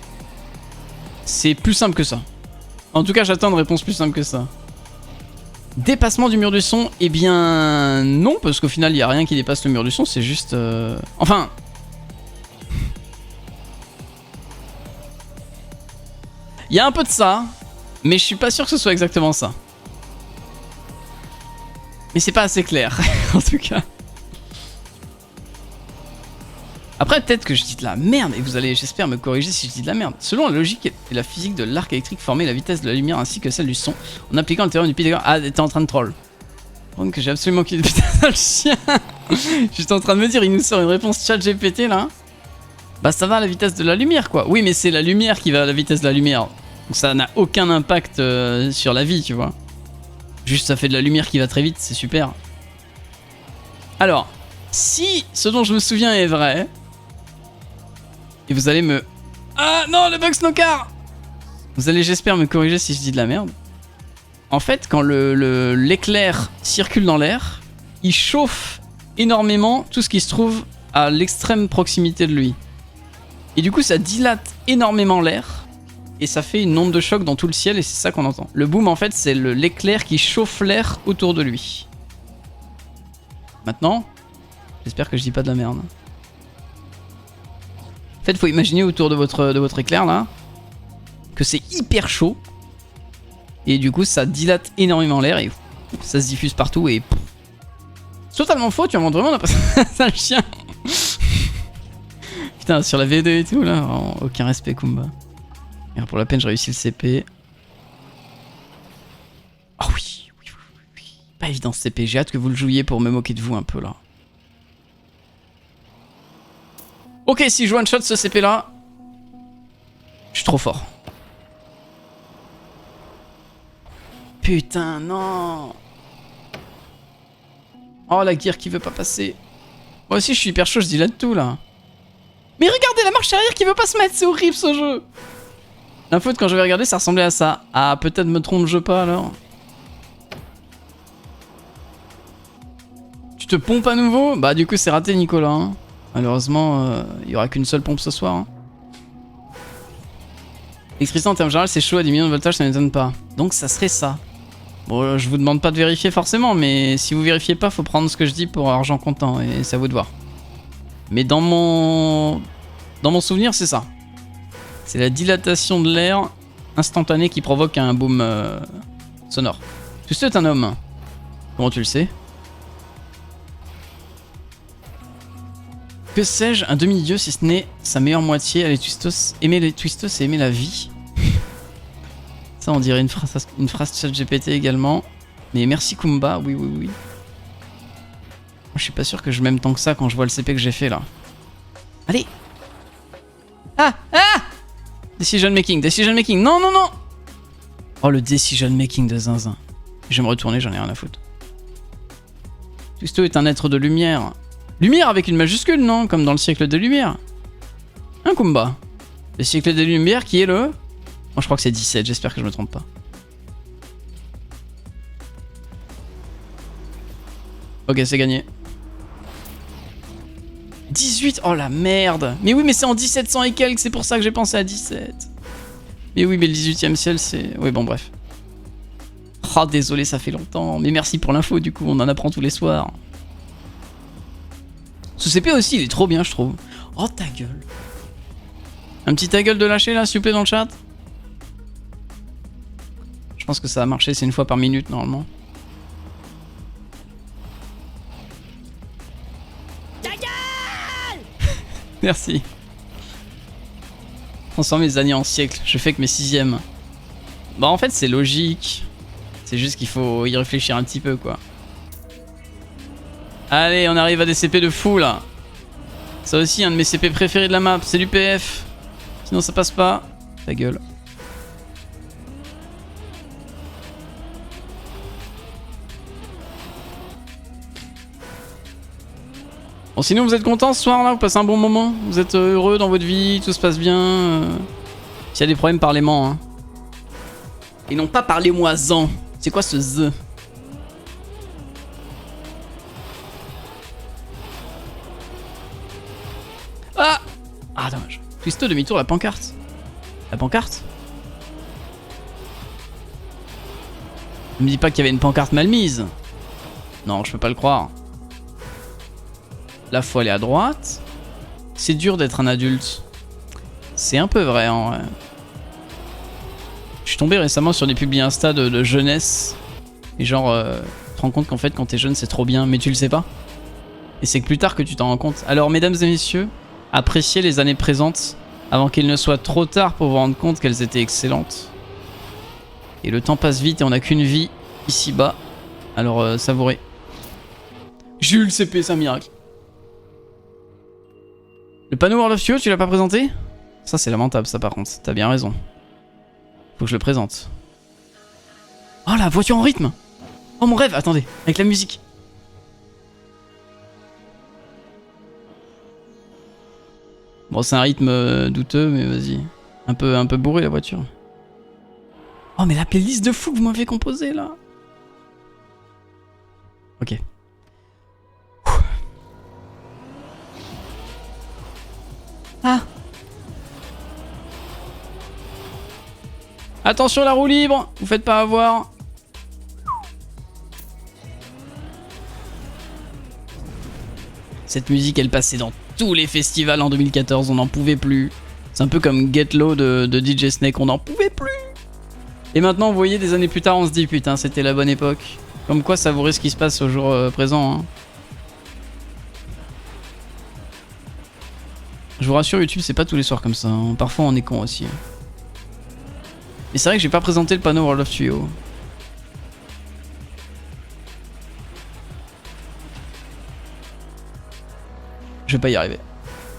C'est plus simple que ça. En tout cas, j'attends une réponse plus simple que ça. Dépassement du mur du son, eh bien non, parce qu'au final il n'y a rien qui dépasse le mur du son, c'est juste... Enfin... Il y a un peu de ça, mais je suis pas sûr que ce soit exactement ça. Mais c'est pas assez clair, en tout cas. Après, peut-être que je dis de la merde, et vous allez, j'espère, me corriger si je dis de la merde. Selon la logique et la physique de l'arc électrique formée, la vitesse de la lumière ainsi que celle du son, en appliquant le théorème du Pythagore... Ah, t'es en train de troll. Donc j'ai absolument qu'il... Putain, le chien. J'étais en train de me dire, il nous sort une réponse chat GPT, là. Bah ça va à la vitesse de la lumière, quoi. Oui, mais c'est la lumière qui va à la vitesse de la lumière. Donc ça n'a aucun impact sur la vie, tu vois. Juste, ça fait de la lumière qui va très vite, c'est super. Alors, si ce dont je me souviens est vrai... Et vous allez me... Ah non, le bug snowcar. Vous allez, j'espère, me corriger si je dis de la merde. En fait, quand l'éclair circule dans l'air, il chauffe énormément tout ce qui se trouve à l'extrême proximité de lui. Et du coup, ça dilate énormément l'air. Et ça fait une onde de choc dans tout le ciel et c'est ça qu'on entend. Le boom, en fait, c'est l'éclair qui chauffe l'air autour de lui. Maintenant, j'espère que je dis pas de la merde. En fait, il faut imaginer autour de votre éclair, là, que c'est hyper chaud. Et du coup, ça dilate énormément l'air et ça se diffuse partout et... C'est totalement faux, tu inventes vraiment, on a pas ça, le chien. Putain, sur la V2 et tout, là, vraiment, aucun respect, Kumba. Merde, pour la peine, j'ai réussi le CP. Oh oui, oui, oui, oui. Pas évident ce CP, j'ai hâte que vous le jouiez pour me moquer de vous un peu, là. Ok, si je one-shot ce CP là, je suis trop fort. Putain, non. Oh, la gear qui veut pas passer. Moi aussi, je suis hyper chaud, je dis là de tout, là. Mais regardez la marche arrière qui veut pas se mettre, c'est horrible ce jeu. L'info, quand j'avais regardé, ça ressemblait à ça. Ah, peut-être me trompe-je pas, alors. Tu te pompes à nouveau? Bah, du coup, c'est raté, Nicolas, hein. Malheureusement, il n'y aura qu'une seule pompe ce soir. Hein. L'électricité en termes généraux, c'est chaud à 10 millions de voltage, ça ne m'étonne pas. Donc ça serait ça. Bon, je vous demande pas de vérifier forcément, mais si vous vérifiez pas, faut prendre ce que je dis pour argent comptant, et c'est à vous de voir. Mais dans mon souvenir, c'est ça. C'est la dilatation de l'air instantanée qui provoque un boom sonore. Twisto est un homme. Comment tu le sais? Que sais-je, un demi-dieu si ce n'est sa meilleure moitié. Allez, Twistos, aimer les Twistos et aimer la vie. Ça, on dirait une phrase chat GPT également. Mais merci Kumba, oui, oui, oui. Moi, je suis pas sûr que je m'aime tant que ça quand je vois le CP que j'ai fait là. Allez. Ah, ah. Decision making, non, non, non. Oh, le decision making de Zinzin. Je vais me retourner, j'en ai rien à foutre. Twisto est un être de lumière. Lumière avec une majuscule, non? Comme dans le siècle des Lumières. Un Kumba. Le siècle des Lumières qui est le... Moi je crois que c'est 17, j'espère que je me trompe pas. Ok, c'est gagné. 18, oh la merde. Mais oui, mais c'est en 1700 et quelques, c'est pour ça que j'ai pensé à 17. Mais oui, mais le 18e ciel, c'est... Oui, bon, bref. Oh, désolé, ça fait longtemps. Mais merci pour l'info, du coup, on en apprend tous les soirs. Ce CP aussi, il est trop bien, je trouve. Oh, ta gueule. Un petit ta gueule de lâcher, là, s'il vous plaît, dans le chat. Je pense que ça a marché, c'est une fois par minute, normalement. Ta gueule. Merci. Transforme mes années en siècles. Je fais que mes 6e. Bah, en fait, c'est logique. C'est juste qu'il faut y réfléchir un petit peu, quoi. Allez, on arrive à des CP de fou là. Ça aussi, un de mes CP préférés de la map, c'est du PF. Sinon ça passe pas. Ta gueule. Bon, sinon vous êtes content ce soir là, vous passez un bon moment? Vous êtes heureux dans votre vie, tout se passe bien? S'il y a des problèmes, parlez-moi. Hein. Et non pas parlez-moi-en. C'est quoi ce Z? Ah! Ah, dommage. Twisto demi-tour, la pancarte. La pancarte? Ne me dis pas qu'il y avait une pancarte mal mise. Non, je peux pas le croire. Là, faut aller à droite. C'est dur d'être un adulte. C'est un peu vrai, en vrai. Je suis tombé récemment sur des publics Insta de jeunesse. Et genre, tu te rends compte qu'en fait, quand t'es jeune, c'est trop bien, mais tu le sais pas. Et c'est que plus tard que tu t'en rends compte. Alors, mesdames et messieurs, appréciez les années présentes avant qu'il ne soit trop tard pour vous rendre compte qu'elles étaient excellentes. Et le temps passe vite et on n'a qu'une vie ici-bas. Alors, savourez. Jules CP, c'est un miracle. Le panneau World of Studio, tu l'as pas présenté? Ça, c'est lamentable, ça, par contre. T'as bien raison. Faut que je le présente. Oh, la voiture en rythme! Oh, mon rêve! Attendez, avec la musique. Bon, c'est un rythme douteux, mais vas-y. Un peu bourré, la voiture. Oh, mais la playlist de fou que vous m'avez composée, là. Ok. Ah! Attention, la roue libre! Vous faites pas avoir. Cette musique, elle passait dans tous les festivals en 2014, on n'en pouvait plus. C'est un peu comme Get Low de DJ Snake, on n'en pouvait plus. Et maintenant, vous voyez, des années plus tard, on se dit putain, c'était la bonne époque. Comme quoi, savourer ce qui se passe au jour présent. Hein. Je vous rassure, YouTube, c'est pas tous les soirs comme ça. Hein. Parfois, on est con aussi. Et c'est vrai que j'ai pas présenté le panneau World of Studio. Je vais pas y arriver.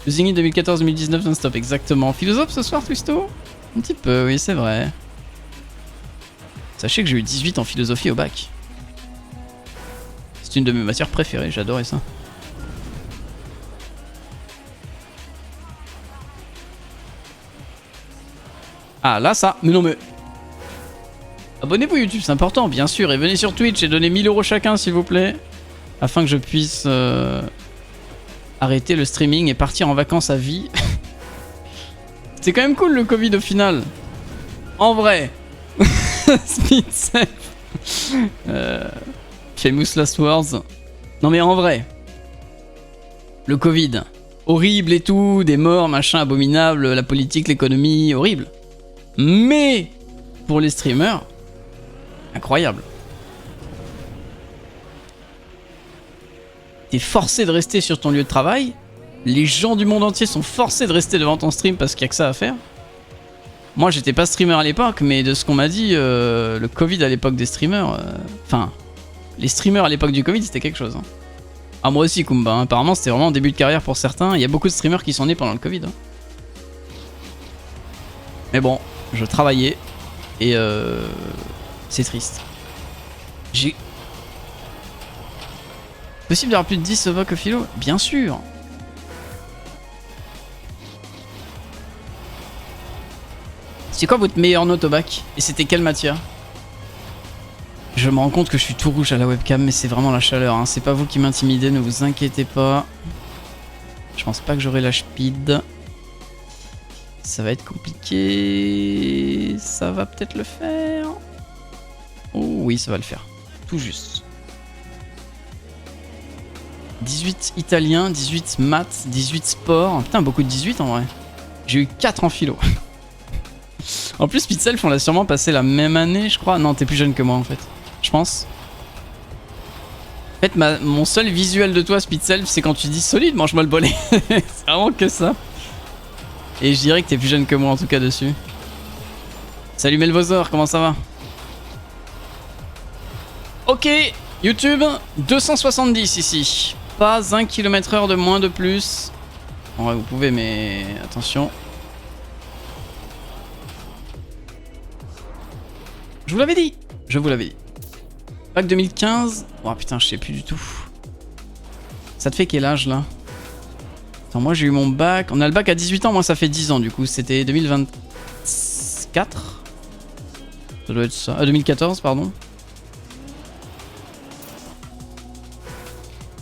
Le Zingit 2014-2019 non-stop, exactement. Philosophe ce soir, Twisto? Un petit peu, oui, c'est vrai. Sachez que j'ai eu 18 en philosophie au bac. C'est une de mes matières préférées, j'adorais ça. Ah, là, ça. Mais non, mais... Abonnez-vous YouTube, c'est important, bien sûr. Et venez sur Twitch et donnez 1000 € chacun, s'il vous plaît. Afin que je puisse... arrêter le streaming et partir en vacances à vie. C'est quand même cool le Covid au final. En vrai. Speed safe. Famous last words. Non mais en vrai. Le Covid. Horrible et tout. Des morts, machin abominable. La politique, l'économie, horrible. Mais pour les streamers, incroyable. T'es forcé de rester sur ton lieu de travail. Les gens du monde entier sont forcés de rester devant ton stream parce qu'il n'y a que ça à faire. Moi, j'étais pas streamer à l'époque, mais de ce qu'on m'a dit, le Covid à l'époque des streamers... Enfin, les streamers à l'époque du Covid, c'était quelque chose. Hein. Ah, moi aussi, Kumba. Hein. Apparemment, c'était vraiment un début de carrière pour certains. Il y a beaucoup de streamers qui sont nés pendant le Covid. Hein. Mais bon, je travaillais et c'est triste. J'ai... Possible d'avoir plus de 10 au bac au philo? Bien sûr. C'est quoi votre meilleure note au bac? Et c'était quelle matière? Je me rends compte que je suis tout rouge à la webcam, mais c'est vraiment la chaleur. Hein. C'est pas vous qui m'intimidez, ne vous inquiétez pas. Je pense pas que j'aurai la speed. Ça va être compliqué. Ça va peut-être le faire. Oh oui, ça va le faire. Tout juste. 18 italien, 18 maths, 18 sport. Putain, beaucoup de 18 en vrai. J'ai eu 4 en philo. En plus, Pitself, on l'a sûrement passé la même année, je crois. Non, t'es plus jeune que moi en fait. Je pense. En fait, mon seul visuel de toi, Speedself, c'est quand tu dis solide, mange-moi le bolet. C'est vraiment que ça. Et je dirais que t'es plus jeune que moi en tout cas dessus. Salut Melvozor, comment ça va? Ok, YouTube, 270 ici. Pas 1 km/h de moins de plus. En vrai, vous pouvez, mais attention. Je vous l'avais dit. Je vous l'avais dit. Bac 2015. Oh putain, je sais plus du tout. Ça te fait quel âge là? Attends, moi j'ai eu mon bac. On a le bac à 18 ans, moi ça fait 10 ans du coup. C'était 2024. Ça doit être ça. 2014, pardon.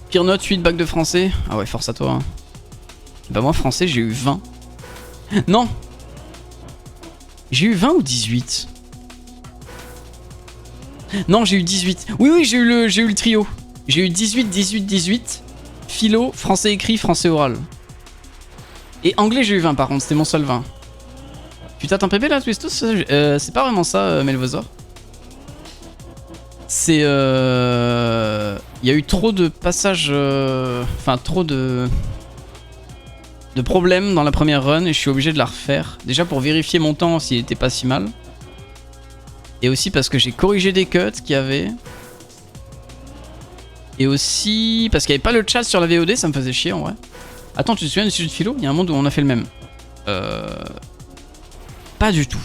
Pire note, 8 bac de français. Ah ouais, force à toi. Hein. Bah moi, français, j'ai eu 20. Non. J'ai eu 20 ou 18? Non, j'ai eu 18. Oui, oui, j'ai eu le trio. J'ai eu 18, 18, 18. Philo, français écrit, français oral. Et anglais, j'ai eu 20 par contre, c'était mon seul 20. Tu tâtes un PV là, Twistos? C'est pas vraiment ça, Melvozor. C'est... Il y a eu trop de passages... Enfin, trop de problèmes dans la première run et je suis obligé de la refaire. Déjà pour vérifier mon temps s'il était pas si mal. Et aussi parce que j'ai corrigé des cuts qu'il y avait. Et aussi parce qu'il n'y avait pas le chat sur la VOD, ça me faisait chier en vrai. Attends, tu te souviens du sujet de philo? Il y a un monde où on a fait le même. Pas du tout.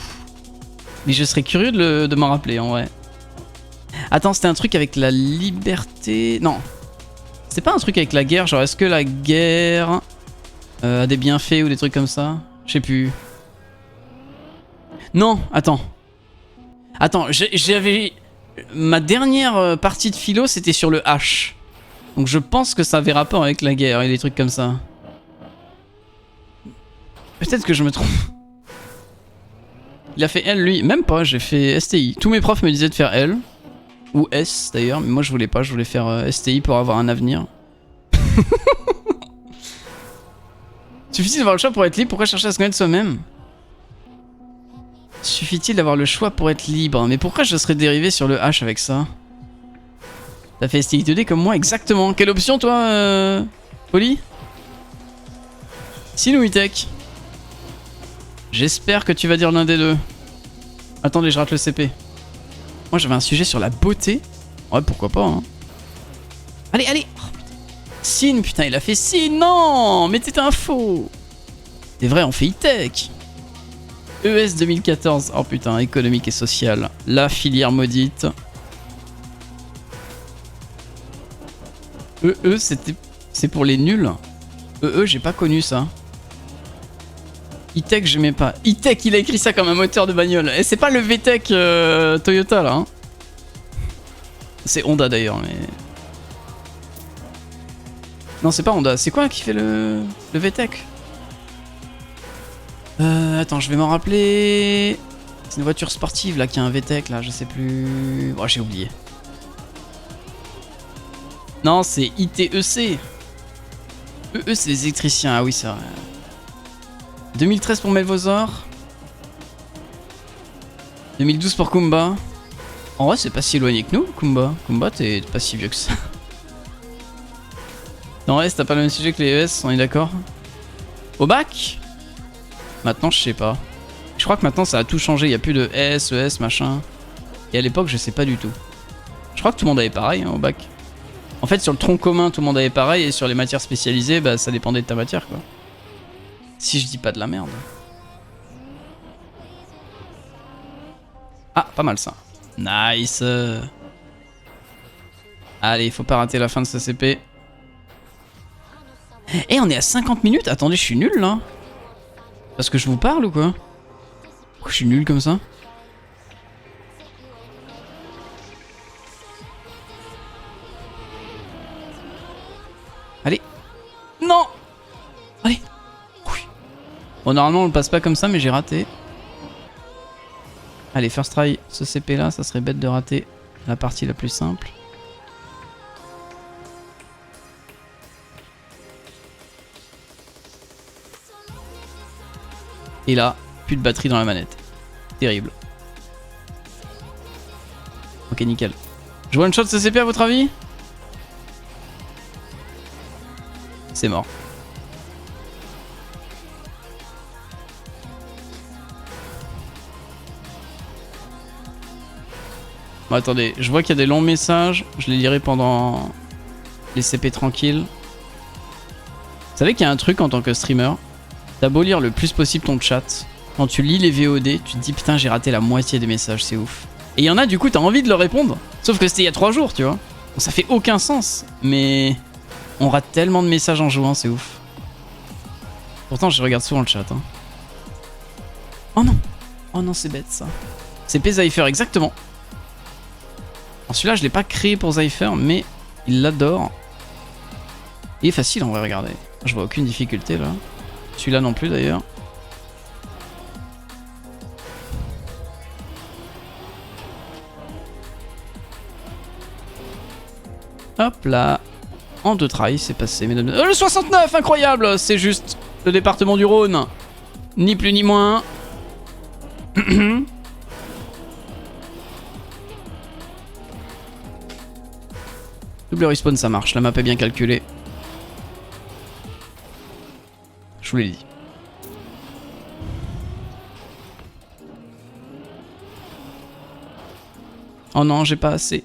Mais je serais curieux de m'en rappeler en vrai. Attends, c'était un truc avec la liberté... Non. C'est pas un truc avec la guerre, genre est-ce que la guerre a des bienfaits ou des trucs comme ça? Je sais plus. Non, attends. Attends, j'avais... Ma dernière partie de philo, c'était sur le H. Donc je pense que ça avait rapport avec la guerre et des trucs comme ça. Peut-être que je me trompe. Il a fait L lui, même pas, j'ai fait STI. Tous mes profs me disaient de faire L. Ou S d'ailleurs, mais moi je voulais pas, je voulais faire STI pour avoir un avenir. Suffit-il d'avoir le choix pour être libre? Pourquoi chercher à se connaître soi-même? Suffit-il d'avoir le choix pour être libre? Mais pourquoi je serais dérivé sur le H avec ça? T'as fait STI 2D comme moi, exactement. Quelle option toi, Poli? Sinouitech. J'espère que tu vas dire l'un des deux. Attendez, je rate le CP. Moi j'avais un sujet sur la beauté. Ouais, pourquoi pas, hein. Allez, allez. Oh, putain. Sin, putain, il a fait Sin. Non, mais t'étais un faux. C'est vrai, on fait e-tech. ES 2014. Oh putain, économique et social. La filière maudite. c'est pour les nuls. J'ai pas connu ça. E-Tech, j'aimais pas. E-Tech, il a écrit ça comme un moteur de bagnole. Et c'est pas le VTech Toyota là. Hein. C'est Honda d'ailleurs, mais. Non, c'est pas Honda. C'est quoi qui fait le VTech? Attends, je vais m'en rappeler. C'est une voiture sportive là qui a un VTech là, je sais plus. Oh, j'ai oublié. Non, c'est ITEC. C'est les électriciens. Ah oui, c'est vrai. 2013 pour Melvozor. 2012 pour Kumba. En vrai, c'est pas si éloigné que nous, Kumba. Kumba, t'es pas si vieux que ça. En vrai, t'as pas le même sujet que les ES, on est d'accord? Au bac? Maintenant, je sais pas. Je crois que maintenant, ça a tout changé. Il y a plus de S, ES, machin. Et à l'époque, je sais pas du tout. Je crois que tout le monde avait pareil hein, au bac. En fait, sur le tronc commun, tout le monde avait pareil. Et sur les matières spécialisées, bah, ça dépendait de ta matière, quoi. Si je dis pas de la merde. Ah, pas mal ça. Nice. Allez, faut pas rater la fin de ce CP. Eh, on est à 50 minutes. Attendez, je suis nul là. Parce que je vous parle ou quoi? Pourquoi je suis nul comme ça? Allez. Non. Allez. Oui. Bon, normalement, on le passe pas comme ça, mais j'ai raté. Allez, first try, ce CP là, ça serait bête de rater la partie la plus simple. Et là, plus de batterie dans la manette. Terrible. Ok, nickel. Je one shot ce CP à votre avis? C'est mort. Bon, attendez, je vois qu'il y a des longs messages. Je les lirai pendant les CP tranquilles. Vous savez qu'il y a un truc en tant que streamer. T'as beau lire le plus possible ton chat. Quand tu lis les VOD, tu te dis putain, j'ai raté la moitié des messages, c'est ouf. Et il y en a, du coup, t'as envie de leur répondre. Sauf que c'était il y a 3 jours, tu vois. Bon, ça fait aucun sens. Mais on rate tellement de messages en jouant, c'est ouf. Pourtant, je regarde souvent le chat. Hein. Oh non. Oh non, c'est bête ça. C'est P-Zypher, exactement. Alors celui-là, je l'ai pas créé pour Zypher, mais il l'adore. Il est facile en vrai, regardez. Je vois aucune difficulté là. Celui-là non plus d'ailleurs. Hop là. En 2 tries, c'est passé, mesdames. Le 69, incroyable. C'est juste le département du Rhône. Ni plus ni moins. Double respawn, ça marche. La map est bien calculée. Je vous l'ai dit. Oh non, j'ai pas assez.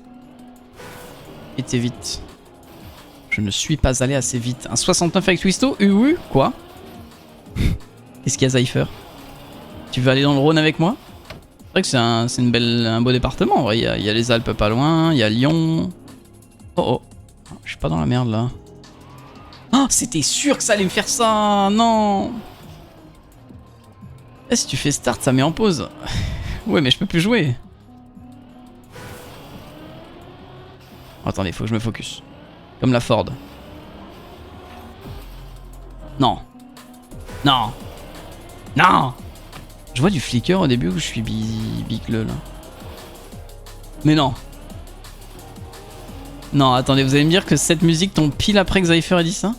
Été vite. Je ne suis pas allé assez vite. Un 69 avec Twisto? Quoi? Qu'est-ce qu'il y a, Zypher? Tu veux aller dans le Rhône avec moi? C'est vrai que c'est un beau département. En vrai. Il y a les Alpes pas loin, il y a Lyon. Oh. Je suis pas dans la merde là. Oh, c'était sûr que ça allait me faire ça. Non. Eh, si tu fais start, ça met en pause. Ouais, mais je peux plus jouer. Oh, attendez, faut que je me focus. Comme la Ford. Non. Non. Non. Je vois du flicker au début où je suis bigleux là. Mais non. Non, attendez, vous allez me dire que cette musique tombe pile après que Zypher ait dit ça?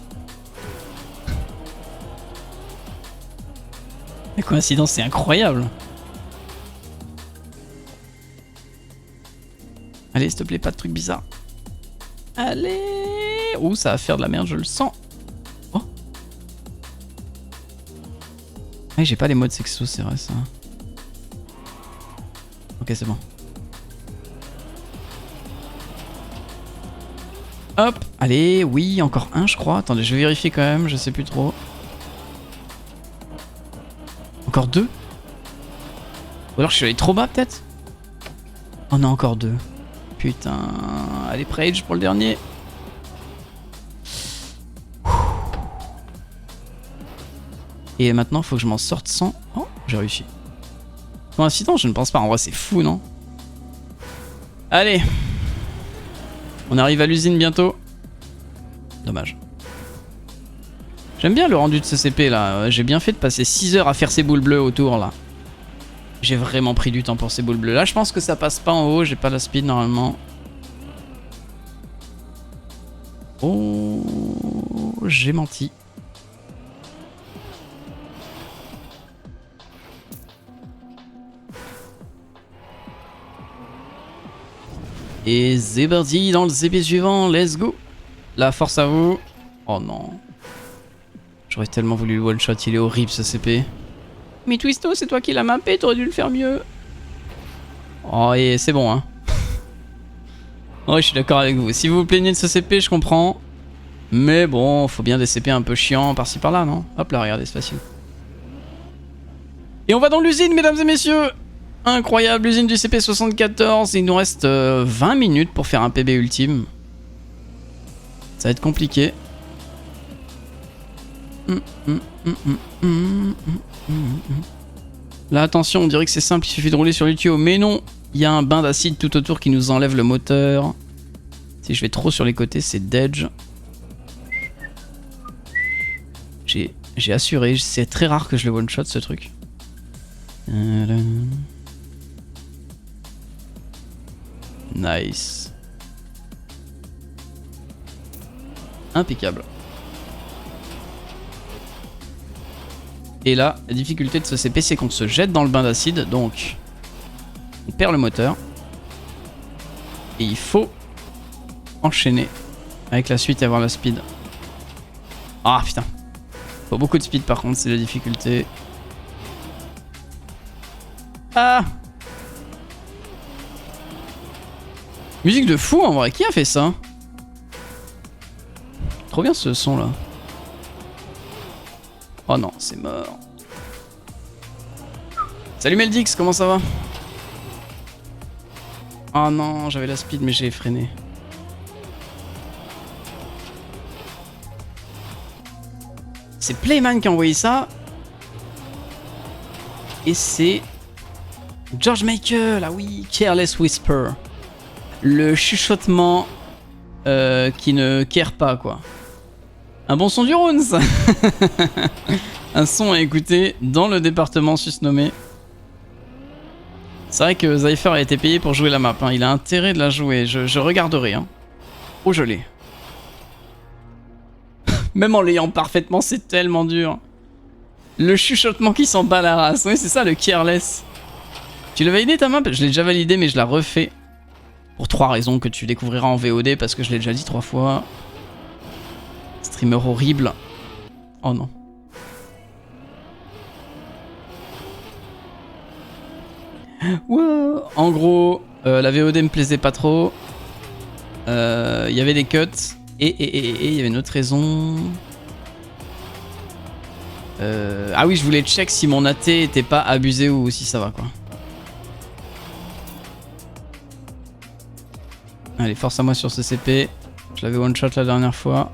La coïncidence, c'est incroyable. Allez, s'il te plaît, pas de trucs bizarres. Allez. Ouh, ça va faire de la merde, je le sens. Oh. Ouais, j'ai pas les modes sexo, c'est vrai ça. Ok, c'est bon. Hop, allez, oui, encore un, je crois. Attendez, je vais vérifier quand même, je sais plus trop. Encore 2? Ou alors je suis allé trop bas, peut-être? Oh non, encore 2. Putain. Allez, Prage pour le dernier. Et maintenant, il faut que je m'en sorte sans... Oh, j'ai réussi. Coïncidence, je ne pense pas. En vrai, c'est fou, non? Allez. On arrive à l'usine bientôt. Dommage. J'aime bien le rendu de ce CP là. J'ai bien fait de passer 6 heures à faire ces boules bleues autour là. J'ai vraiment pris du temps pour ces boules bleues. Là, je pense que ça passe pas en haut. J'ai pas la speed normalement. Oh, j'ai menti. Et c'est parti dans le CP suivant, let's go. La force à vous. Oh non. J'aurais tellement voulu le one shot, il est horrible ce CP. Mais Twisto, c'est toi qui l'as mappé, t'aurais dû le faire mieux. Oh et c'est bon hein. Ouais, je suis d'accord avec vous. Si vous vous plaignez de ce CP, je comprends. Mais bon, faut bien des CP un peu chiants par-ci par-là, non? Hop là, regardez, c'est facile. Et on va dans l'usine, mesdames et messieurs. Incroyable, l'usine du CP74. Il nous reste 20 minutes pour faire un PB ultime. Ça va être compliqué. Là, attention, on dirait que c'est simple, il suffit de rouler sur l'utio. Mais non, il y a un bain d'acide tout autour qui nous enlève le moteur. Si je vais trop sur les côtés, c'est Dedge. J'ai assuré, c'est très rare que je le one-shot ce truc. Nice. Impeccable. Et là, la difficulté de ce CP, c'est qu'on se jette dans le bain d'acide, donc on perd le moteur. Et il faut enchaîner avec la suite et avoir la speed. Ah putain. Faut beaucoup de speed par contre, c'est la difficulté. Ah! Musique de fou en vrai, qui a fait ça? Trop bien ce son là. Oh non, c'est mort. Salut Meldix, comment ça va? Oh non, j'avais la speed mais j'ai freiné. C'est Playman qui a envoyé ça. Et c'est George Michael, ah oui, Careless Whisper. Le chuchotement qui ne care pas quoi. Un bon son du Rhône ça. Un son à écouter dans le département susnommé. C'est vrai que Zypher a été payé pour jouer la map, hein. Il a intérêt de la jouer, je regarderai hein. Oh, je l'ai. Même en l'ayant parfaitement, c'est tellement dur. Le chuchotement qui s'en bat la race. Oui, c'est ça, le careless. Tu l'as validé ta map? Je l'ai déjà validé, mais je la refais. Pour 3 raisons que tu découvriras en VOD, parce que je l'ai déjà dit 3 fois. Streamer horrible. Oh non. Wow. En gros, la VOD me plaisait pas trop. Il y avait des cuts. Et il y avait une autre raison. Ah oui, je voulais check si mon AT était pas abusé ou si ça va quoi. Allez, force à moi sur ce CP. Je l'avais one shot la dernière fois.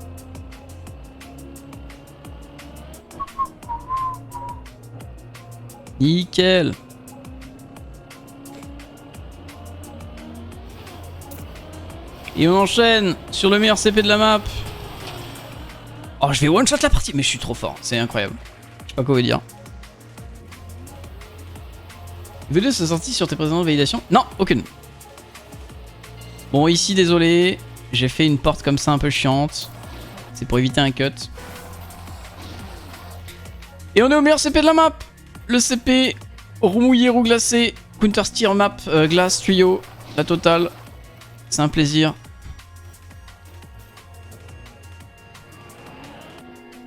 Nickel. Et on enchaîne sur le meilleur CP de la map. Oh, je vais one shot la partie. Mais je suis trop fort, c'est incroyable. Je sais pas quoi vous dire. V2 se sorti sur tes précédentes validations? Non, aucune. Bon, ici, désolé. J'ai fait une porte comme ça un peu chiante. C'est pour éviter un cut. Et on est au meilleur CP de la map. Le CP roue mouillé, roue glacé. Counter steer map, glace, tuyau. La totale. C'est un plaisir.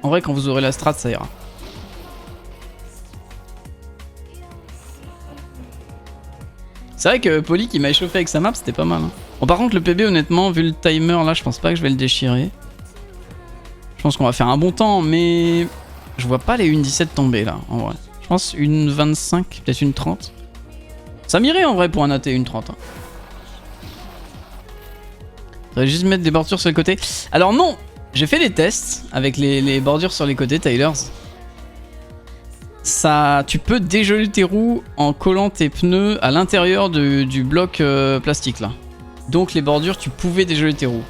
En vrai, quand vous aurez la strat, ça ira. C'est vrai que Poly qui m'a échauffé avec sa map, c'était pas mal. Hein. Bon, par contre, le PB, honnêtement, vu le timer, là, je pense pas que je vais le déchirer. Je pense qu'on va faire un bon temps, mais je vois pas les 1.17 tomber, là, en vrai. Je pense 1.25, peut-être 1.30. Ça m'irait, en vrai, pour un AT, 1.30. Hein. Faudrait juste mettre des bordures sur le côté. Alors non, j'ai fait des tests avec les bordures sur les côtés, Tylers. Ça, tu peux dégeler tes roues en collant tes pneus à l'intérieur du bloc plastique là. Donc les bordures, tu pouvais dégeler tes roues.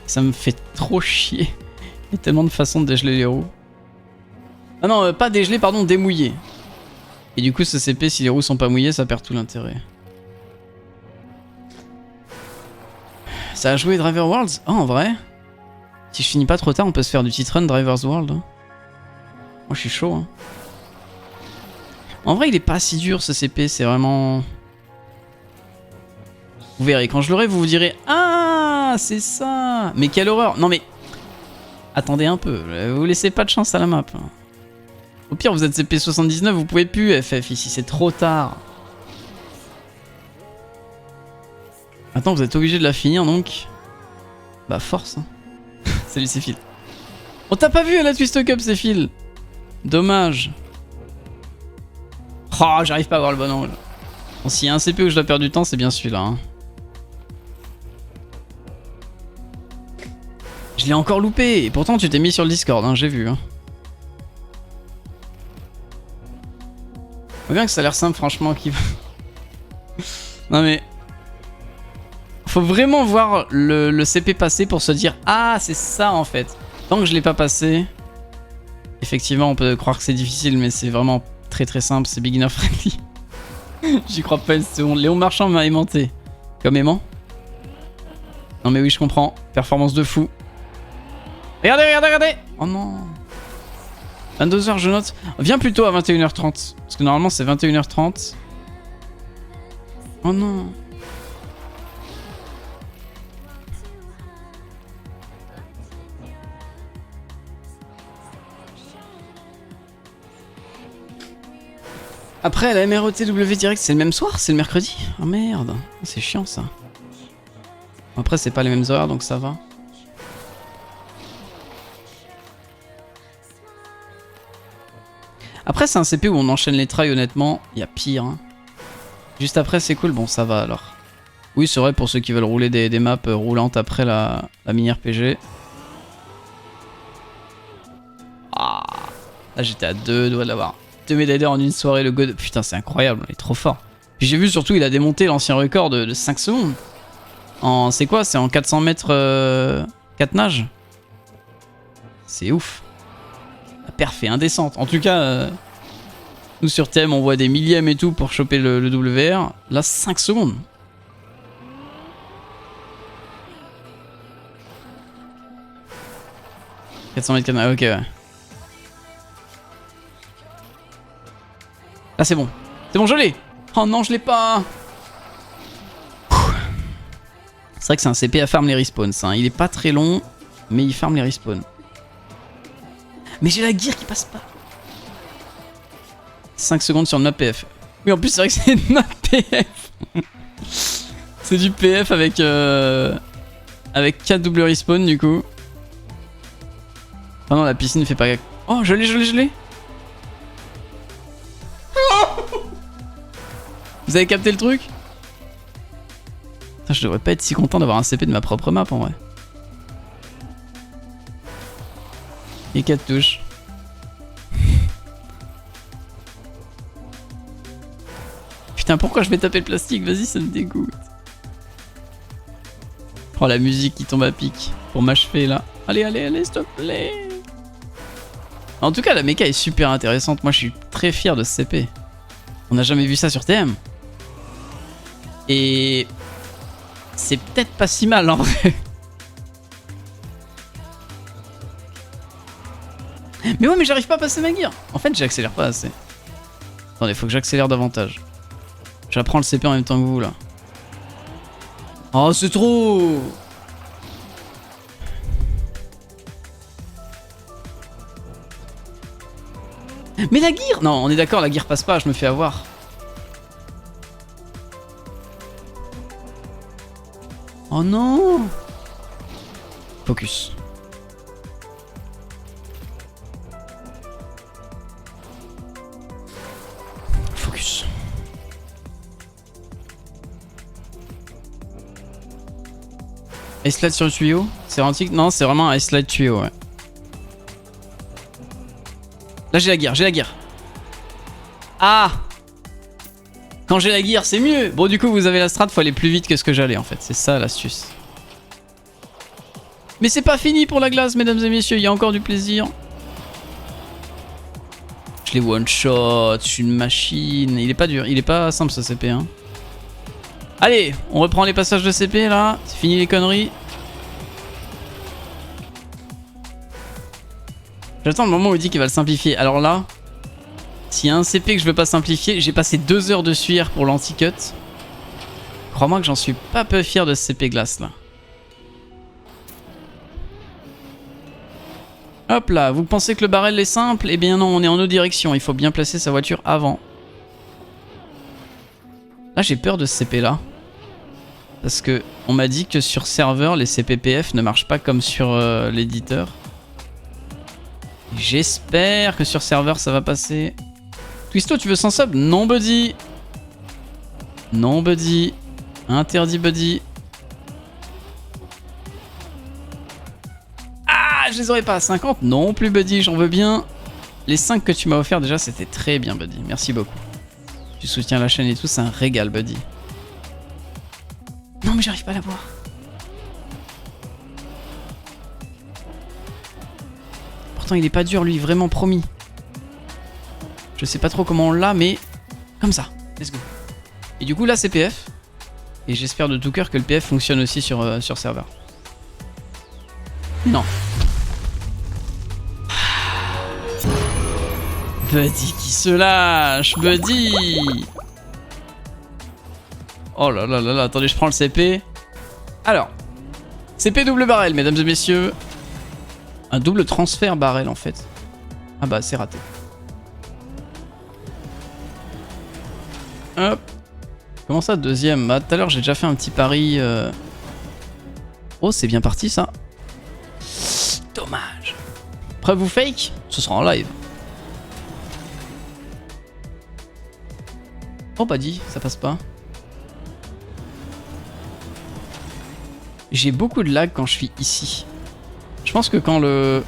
Ça me fait trop chier. Il y a tellement de façons de dégeler les roues. Ah non, pas dégeler, pardon, démouiller. Et du coup, ce CP, si les roues sont pas mouillées, ça perd tout l'intérêt. Ça a joué Driver Worlds? Oh, en vrai? Si je finis pas trop tard, on peut se faire du titre run Driver's World. Hein. Moi, je suis chaud. Hein. En vrai, il est pas si dur ce CP, c'est vraiment... Vous verrez, quand je l'aurai, vous vous direz « Ah, c'est ça !» Mais quelle horreur! Non mais... Attendez un peu, vous laissez pas de chance à la map. Au pire, vous êtes CP 79, vous pouvez plus FF ici, c'est trop tard. Attends, vous êtes obligé de la finir donc... Bah force. Hein. Salut Céphile. On t'a pas vu à la Twist Cup Céphile. Dommage. Oh, j'arrive pas à avoir le bon angle. Bon, s'il y a un CP où je dois perdre du temps, c'est bien celui-là. Hein. Je l'ai encore loupé. Et pourtant, tu t'es mis sur le Discord, hein, j'ai vu. Hein. On voit bien que ça a l'air simple, franchement. Non mais... Faut vraiment voir le CP passer pour se dire « Ah, c'est ça en fait !» Tant que je l'ai pas passé, effectivement, on peut croire que c'est difficile, mais c'est vraiment très très simple, c'est beginner friendly. J'y crois pas une seconde. Léon Marchand m'a aimanté. Comme aimant. Non mais oui, je comprends. Performance de fou. Regardez, regardez, regardez. Oh non. 22h, je note. Viens plutôt à 21h30. Parce que normalement, c'est 21h30. Oh non. Après, la MROTW direct, c'est le même soir? C'est le mercredi? Oh merde, c'est chiant ça. Après, c'est pas les mêmes horaires, donc ça va. Après, c'est un CP où on enchaîne les trails, honnêtement. Il y a pire. Hein. Juste après, c'est cool. Bon, ça va alors. Oui, c'est vrai pour ceux qui veulent rouler des maps roulantes après la mini RPG. Ah, là, j'étais à 2 doigts de l'avoir. 2 médailles d'or en une soirée, le god. Putain, c'est incroyable, il est trop fort. Puis j'ai vu surtout, il a démonté l'ancien record de 5 secondes. En, c'est quoi? C'est en 400 mètres 4 nages. C'est ouf. La perf est indécente. En tout cas, nous sur TM, on voit des millièmes et tout pour choper le WR. Là, 5 secondes. 400 mètres canal, ok ouais. Là c'est bon. C'est bon, je l'ai. Oh non, je l'ai pas. C'est vrai que c'est un CP à farm les respawns, ça. Hein. Il est pas très long, mais il farm les respawns. Mais j'ai la gear qui passe pas. 5 secondes sur une map PF. Oui, en plus, c'est vrai que c'est une map PF. C'est du PF avec, avec 4 double respawn, du coup. Oh non, la piscine fait pas... Oh, je l'ai. Vous avez capté le truc? Putain, je devrais pas être si content d'avoir un CP de ma propre map, en vrai. Et 4 touches. Putain, pourquoi je vais taper le plastique? Vas-y, ça me dégoûte. Oh, la musique qui tombe à pic pour m'achever là. Allez, s'il te plaît. En tout cas, la méca est super intéressante. Moi, je suis très fier de ce CP. On n'a jamais vu ça sur TM. Et c'est peut-être pas si mal en vrai. Mais ouais, mais j'arrive pas à passer ma gear. En fait, j'accélère pas assez. Attendez, faut que j'accélère davantage. J'apprends le CP en même temps que vous là. Oh, c'est trop. Mais la gear. Non, on est d'accord, la gear passe pas, je me fais avoir. Oh non. Focus. Focus. Ice slide sur le tuyau? C'est antique? Non, c'est vraiment un ice slide tuyau, ouais. Là, j'ai la gear, Ah! Quand j'ai la gear, c'est mieux. Bon, du coup, vous avez la strat, faut aller plus vite que ce que j'allais, en fait. C'est ça, l'astuce. Mais c'est pas fini pour la glace, mesdames et messieurs. Il y a encore du plaisir. Je l'ai one-shot. Je suis une machine. Il est pas dur. Il est pas simple, ce CP, hein. Allez, on reprend les passages de CP, là. C'est fini les conneries. J'attends le moment où il dit qu'il va le simplifier. Alors là... S'il y a un CP que je veux pas simplifier, j'ai passé 2 heures dessus hier pour l'anti-cut. Crois-moi que j'en suis pas peu fier de ce CP glace là. Hop là, vous pensez que le barrel est simple? Eh bien non, on est en nos directions, il faut bien placer sa voiture avant. Là j'ai peur de ce CP là. Parce que on m'a dit que sur serveur, les CPPF ne marchent pas comme sur l'éditeur. J'espère que sur serveur ça va passer. Twisto, tu veux 100 subs? Non, buddy. Non, buddy. Interdit, buddy. Ah, je les aurais pas à 50. Non plus, buddy, j'en veux bien. Les 5 que tu m'as offert déjà, c'était très bien, buddy. Merci beaucoup. Tu soutiens la chaîne et tout, c'est un régal, buddy. Non, mais j'arrive pas à la voir. Pourtant, il est pas dur, lui, vraiment promis. Je sais pas trop comment on l'a, mais comme ça. Let's go. Et du coup, là, c'est PF. Et j'espère de tout cœur que le PF fonctionne aussi sur serveur. Non. Buddy qui se lâche. Buddy. Oh là là là là. Attendez, je prends le CP. Alors. CP double barrel, mesdames et messieurs. Un double transfert barrel, en fait. Ah bah, c'est raté. Hop. Comment ça, deuxième? Bah, tout à l'heure, j'ai déjà fait un petit pari. Oh, c'est bien parti, ça. Dommage. Preuve ou fake? Ce sera en live. Oh, bah dit, ça passe pas. J'ai beaucoup de lag quand je suis ici. Je pense que quand le...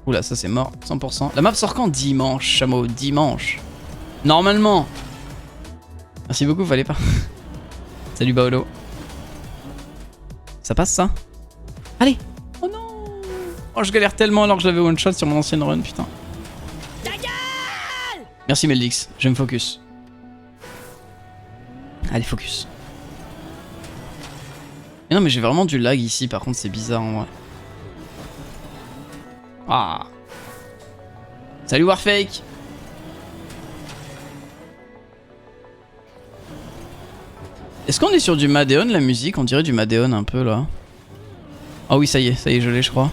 Oula, ça c'est mort, 100%. La map sort quand? Dimanche, chameau, dimanche. Normalement. Merci beaucoup, fallait pas. Salut Baolo. Ça passe ça? Allez. Oh non. Oh, je galère tellement alors que je l'avais one shot sur mon ancienne run, putain. Merci Meldix, je me focus. Allez, focus. Mais non, mais j'ai vraiment du lag ici, par contre c'est bizarre en vrai. Ah. Salut Warfake. Est-ce qu'on est sur du Madeon la musique? On dirait du Madeon un peu là. Ah oui, ça y est, je l'ai, je crois.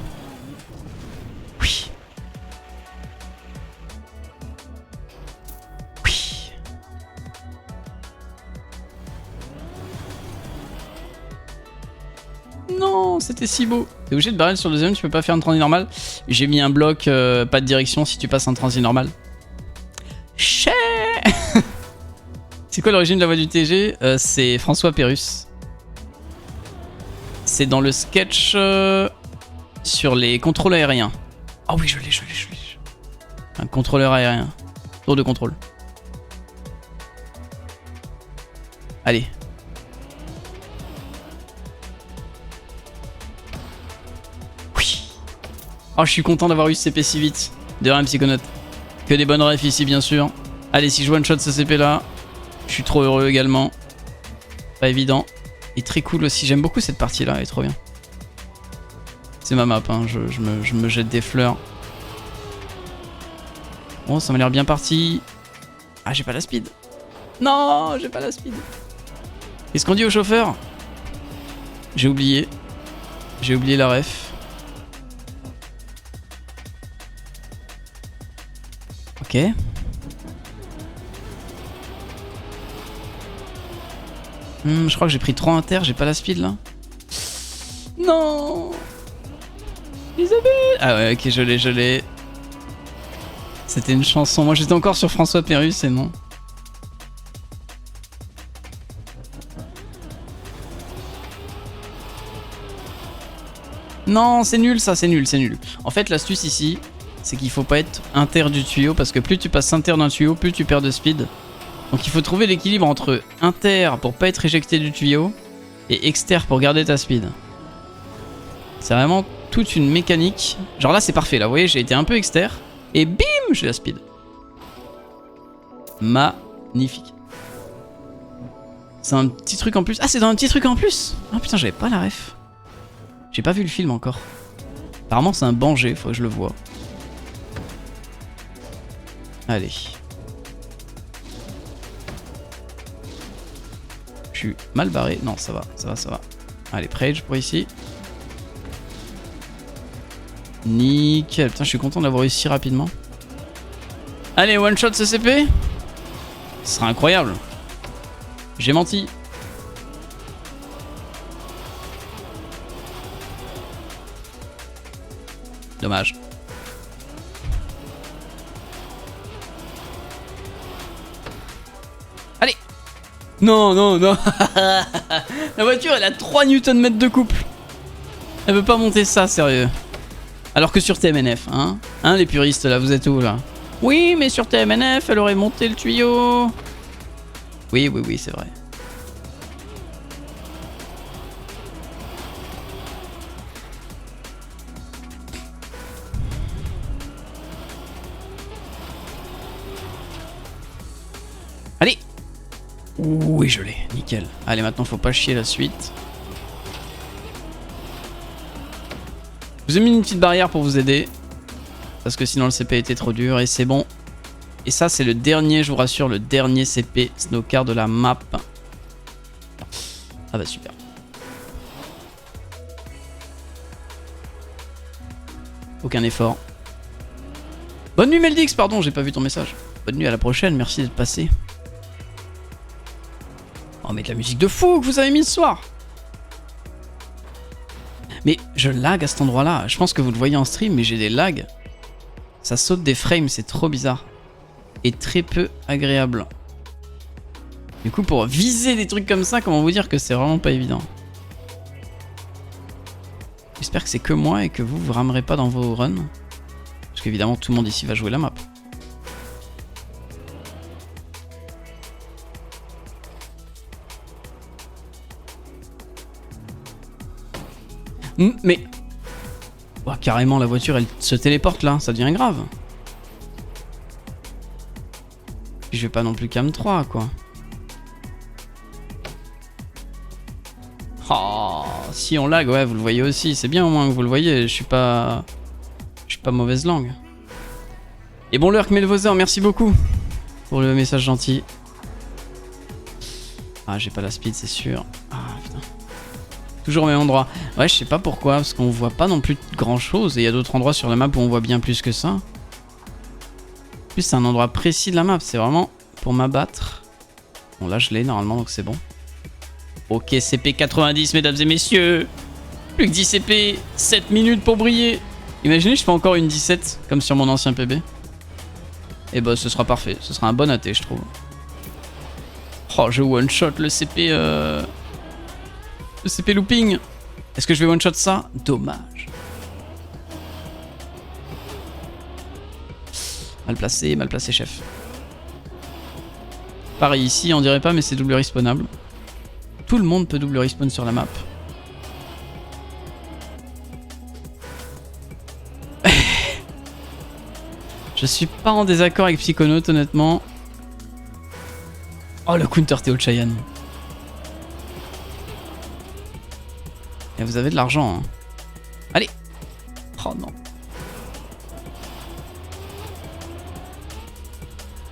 Oui. Oui. Non, c'était si beau. T'es obligé de barrel sur le deuxième, tu peux pas faire un transi normal. J'ai mis un bloc, pas de direction si tu passes un transi normal. Chais. C'est quoi l'origine de la voix du TG? C'est François Pérusse. C'est dans le sketch sur les contrôles aériens. Ah oui, je l'ai. Un contrôleur aérien. Tour de contrôle. Allez. Oui. Oh, je suis content d'avoir eu ce CP si vite. De rien, Psychonaute. Que des bonnes refs ici, bien sûr. Allez, si je one-shot ce CP là, je suis trop heureux également. Pas évident. Et très cool aussi. J'aime beaucoup cette partie là, elle est trop bien. C'est ma map, hein. Je me jette des fleurs. Oh, ça m'a l'air bien parti. Ah, j'ai pas la speed. Non, j'ai pas la speed. Qu'est-ce qu'on dit au chauffeur? J'ai oublié. J'ai oublié la ref. Ok. Je crois que j'ai pris 3 inter, j'ai pas la speed là. Non, Isabelle. Ah ouais, ok, je l'ai. C'était une chanson. Moi j'étais encore sur François Pérusse et non. Non, c'est nul ça, c'est nul. En fait, l'astuce ici, c'est qu'il faut pas être inter du tuyau parce que plus tu passes inter d'un tuyau, plus tu perds de speed. Donc il faut trouver l'équilibre entre inter pour pas être éjecté du tuyau et exter pour garder ta speed. C'est vraiment toute une mécanique. Genre là c'est parfait, là vous voyez j'ai été un peu exter et bim j'ai la speed. Magnifique. C'est un petit truc en plus. Ah c'est dans un petit truc en plus. Ah putain j'avais pas la ref. J'ai pas vu le film encore. Apparemment c'est un banger, faut que je le voie. Allez. Je suis mal barré. Non, ça va. Allez, Prage pour ici. Nickel. Putain, je suis content de l'avoir réussi rapidement. Allez, one shot CCP. Ce sera incroyable. J'ai menti. Dommage. Allez. Non. La voiture, elle a 3 Nm de couple. Elle veut pas monter ça, sérieux. Alors que sur TMNF, hein, les puristes, là, vous êtes où, là? Oui, mais sur TMNF, elle aurait monté le tuyau. Oui, c'est vrai. Allez. Oui, je l'ai, nickel. Allez, maintenant, faut pas chier la suite. Je vous ai mis une petite barrière pour vous aider. Parce que sinon, le CP était trop dur et c'est bon. Et ça, c'est le dernier, je vous rassure, le dernier CP snowcar de la map. Ah bah, super. Aucun effort. Bonne nuit, Meldix, pardon, j'ai pas vu ton message. Bonne nuit, à la prochaine, merci d'être passé. Oh, mais de la musique de fou que vous avez mis ce soir. Mais je lag à cet endroit-là. Je pense que vous le voyez en stream, mais j'ai des lags. Ça saute des frames, c'est trop bizarre. Et très peu agréable. Du coup, pour viser des trucs comme ça, comment vous dire que c'est vraiment pas évident. J'espère que c'est que moi et que vous ramerez pas dans vos runs. Parce qu'évidemment, tout le monde ici va jouer la map. Mais... Oh, carrément, la voiture, elle se téléporte là, ça devient grave. Puis je vais pas non plus cam 3, quoi. Oh, si on lag, ouais, vous le voyez aussi. C'est bien au moins que vous le voyez. Je suis pas Je suis pas mauvaise langue. Et bon Lurk Melvoser, merci beaucoup pour le message gentil. Ah, j'ai pas la speed, c'est sûr. Ah, putain. Toujours au même endroit. Ouais, je sais pas pourquoi, parce qu'on voit pas non plus grand chose. Et il y a d'autres endroits sur la map où on voit bien plus que ça. En plus, c'est un endroit précis de la map. C'est vraiment pour m'abattre. Bon, là, je l'ai normalement, donc c'est bon. Ok, CP 90, mesdames et messieurs. Plus que 10 CP, 7 minutes pour briller. Imaginez, je fais encore une 17, comme sur mon ancien PB. Et bah, ce sera parfait. Ce sera un bon AT, je trouve. Oh, je one-shot le CP... Le CP looping. Est-ce que je vais one-shot ça? Dommage. Mal placé, chef. Pareil ici, on dirait pas, mais c'est double respawnable. Tout le monde peut double respawn sur la map. Je suis pas en désaccord avec Psychonaut, honnêtement. Oh, le counter Théo Chayan. Et vous avez de l'argent, hein. Allez. Oh non.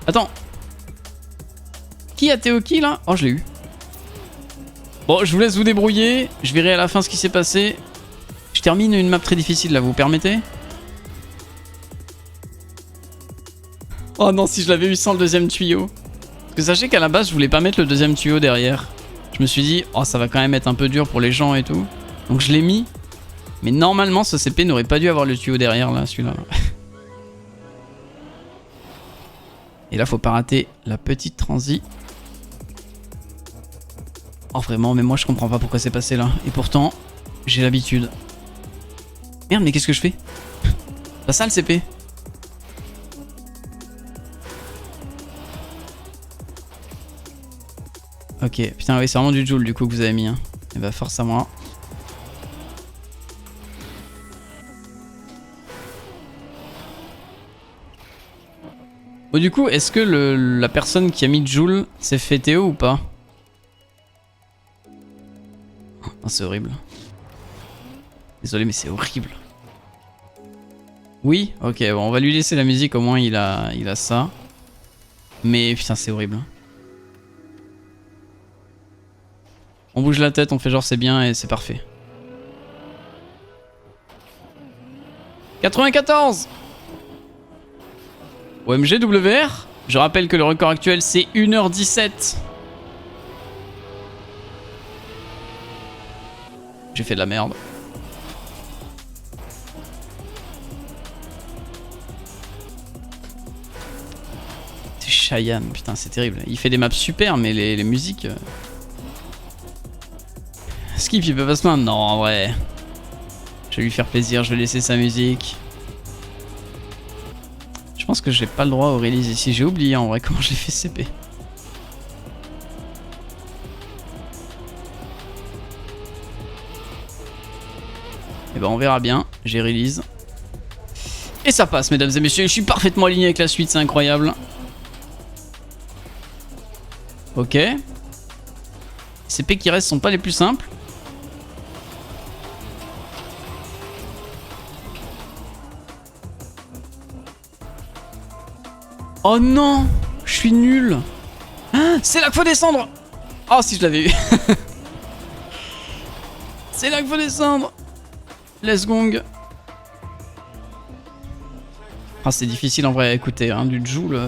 Attends. Qui a Théo qui là? Oh, je l'ai eu. Bon, je vous laisse vous débrouiller. Je verrai à la fin ce qui s'est passé. Je termine une map très difficile là, vous permettez? Oh non, si je l'avais eu sans le deuxième tuyau. Parce que sachez qu'à la base, je voulais pas mettre le deuxième tuyau derrière. Je me suis dit, oh, ça va quand même être un peu dur pour les gens et tout. Donc je l'ai mis. Mais normalement, ce CP n'aurait pas dû avoir le tuyau derrière là, celui-là. Et là, faut pas rater la petite transi. Oh vraiment, mais moi je comprends pas pourquoi c'est passé là. Et pourtant, j'ai l'habitude. Merde, mais qu'est-ce que je fais? Pas ça le CP. Ok, putain, oui, c'est vraiment du Joule du coup que vous avez mis. Hein. Et bah, force à moi. Bon, du coup, est-ce que la personne qui a mis Joule s'est fait Théo ou pas? Oh, c'est horrible. Désolé, mais c'est horrible. Oui? Ok, bon, on va lui laisser la musique, au moins il a ça. Mais putain, c'est horrible. On bouge la tête, on fait genre c'est bien et c'est parfait. 94 OMG WR. Je rappelle que le record actuel c'est 1h17. J'ai fait de la merde. C'est Cheyenne, putain c'est terrible. Il fait des maps super mais les musiques... Skip il peut pas se plaindre. Non en vrai. Je vais lui faire plaisir, je vais laisser sa musique. Je pense que j'ai pas le droit au release ici. J'ai oublié en vrai comment j'ai fait CP. Et ben on verra bien. J'ai release. Et ça passe mesdames et messieurs. Je suis parfaitement aligné avec la suite, c'est incroyable. Ok. Les CP qui restent sont pas les plus simples. Oh non, je suis nul. Ah, c'est là qu'il faut descendre. Oh si je l'avais eu. C'est là qu'il faut descendre. Let's gong. Ah c'est difficile en vrai à écouter, hein, du Joule.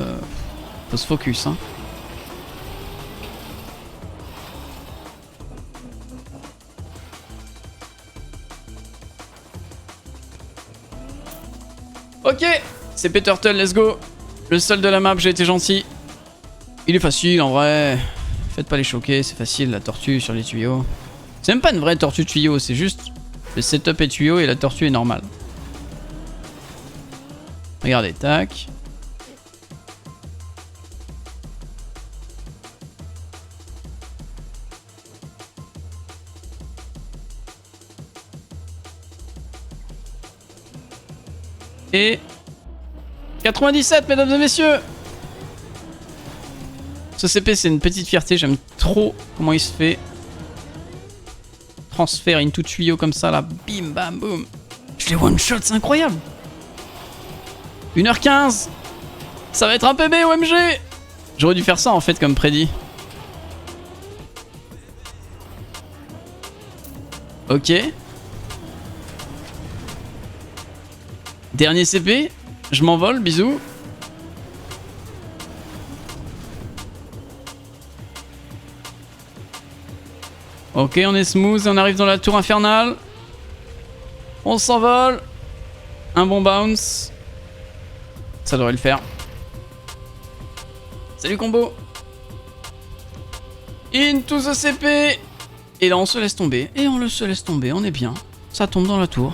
Faut se focus. Hein. Ok, c'est Peterton, let's go. Le seul de la map, j'ai été gentil. Il est facile en vrai. Faites pas les choquer, c'est facile, la tortue sur les tuyaux. C'est même pas une vraie tortue tuyau, c'est juste le setup est tuyau et la tortue est normale. Regardez, tac. Et 97 mesdames et messieurs. Ce CP c'est une petite fierté, j'aime trop comment il se fait. Transfert into tuyau comme ça là, bim bam boum. Je l'ai one shot, c'est incroyable. 1h15. Ça va être un PB OMG. J'aurais dû faire ça en fait comme prédit. Ok. Dernier CP. Je m'envole, bisous. Ok, on est smooth et on arrive dans la tour infernale. On s'envole. Un bon bounce. Ça devrait le faire. Salut combo. Into the CP. Et là on se laisse tomber. Et on le se laisse tomber, on est bien. Ça tombe dans la tour.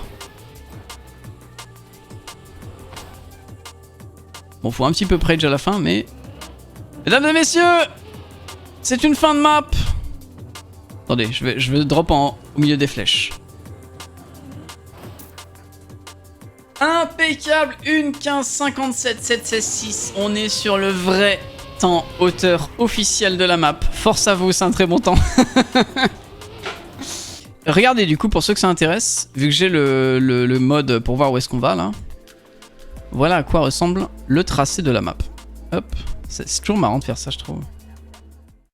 Bon, faut un petit peu prage à la fin, mais... Mesdames et messieurs, c'est une fin de map. Attendez, je vais drop au milieu des flèches. Impeccable, 1:15:57, 7:16:6. On est sur le vrai temps hauteur officiel de la map. Force à vous, c'est un très bon temps. Regardez du coup, pour ceux que ça intéresse, vu que j'ai le mode pour voir où est-ce qu'on va là. Voilà à quoi ressemble le tracé de la map. Hop, c'est toujours marrant de faire ça, je trouve.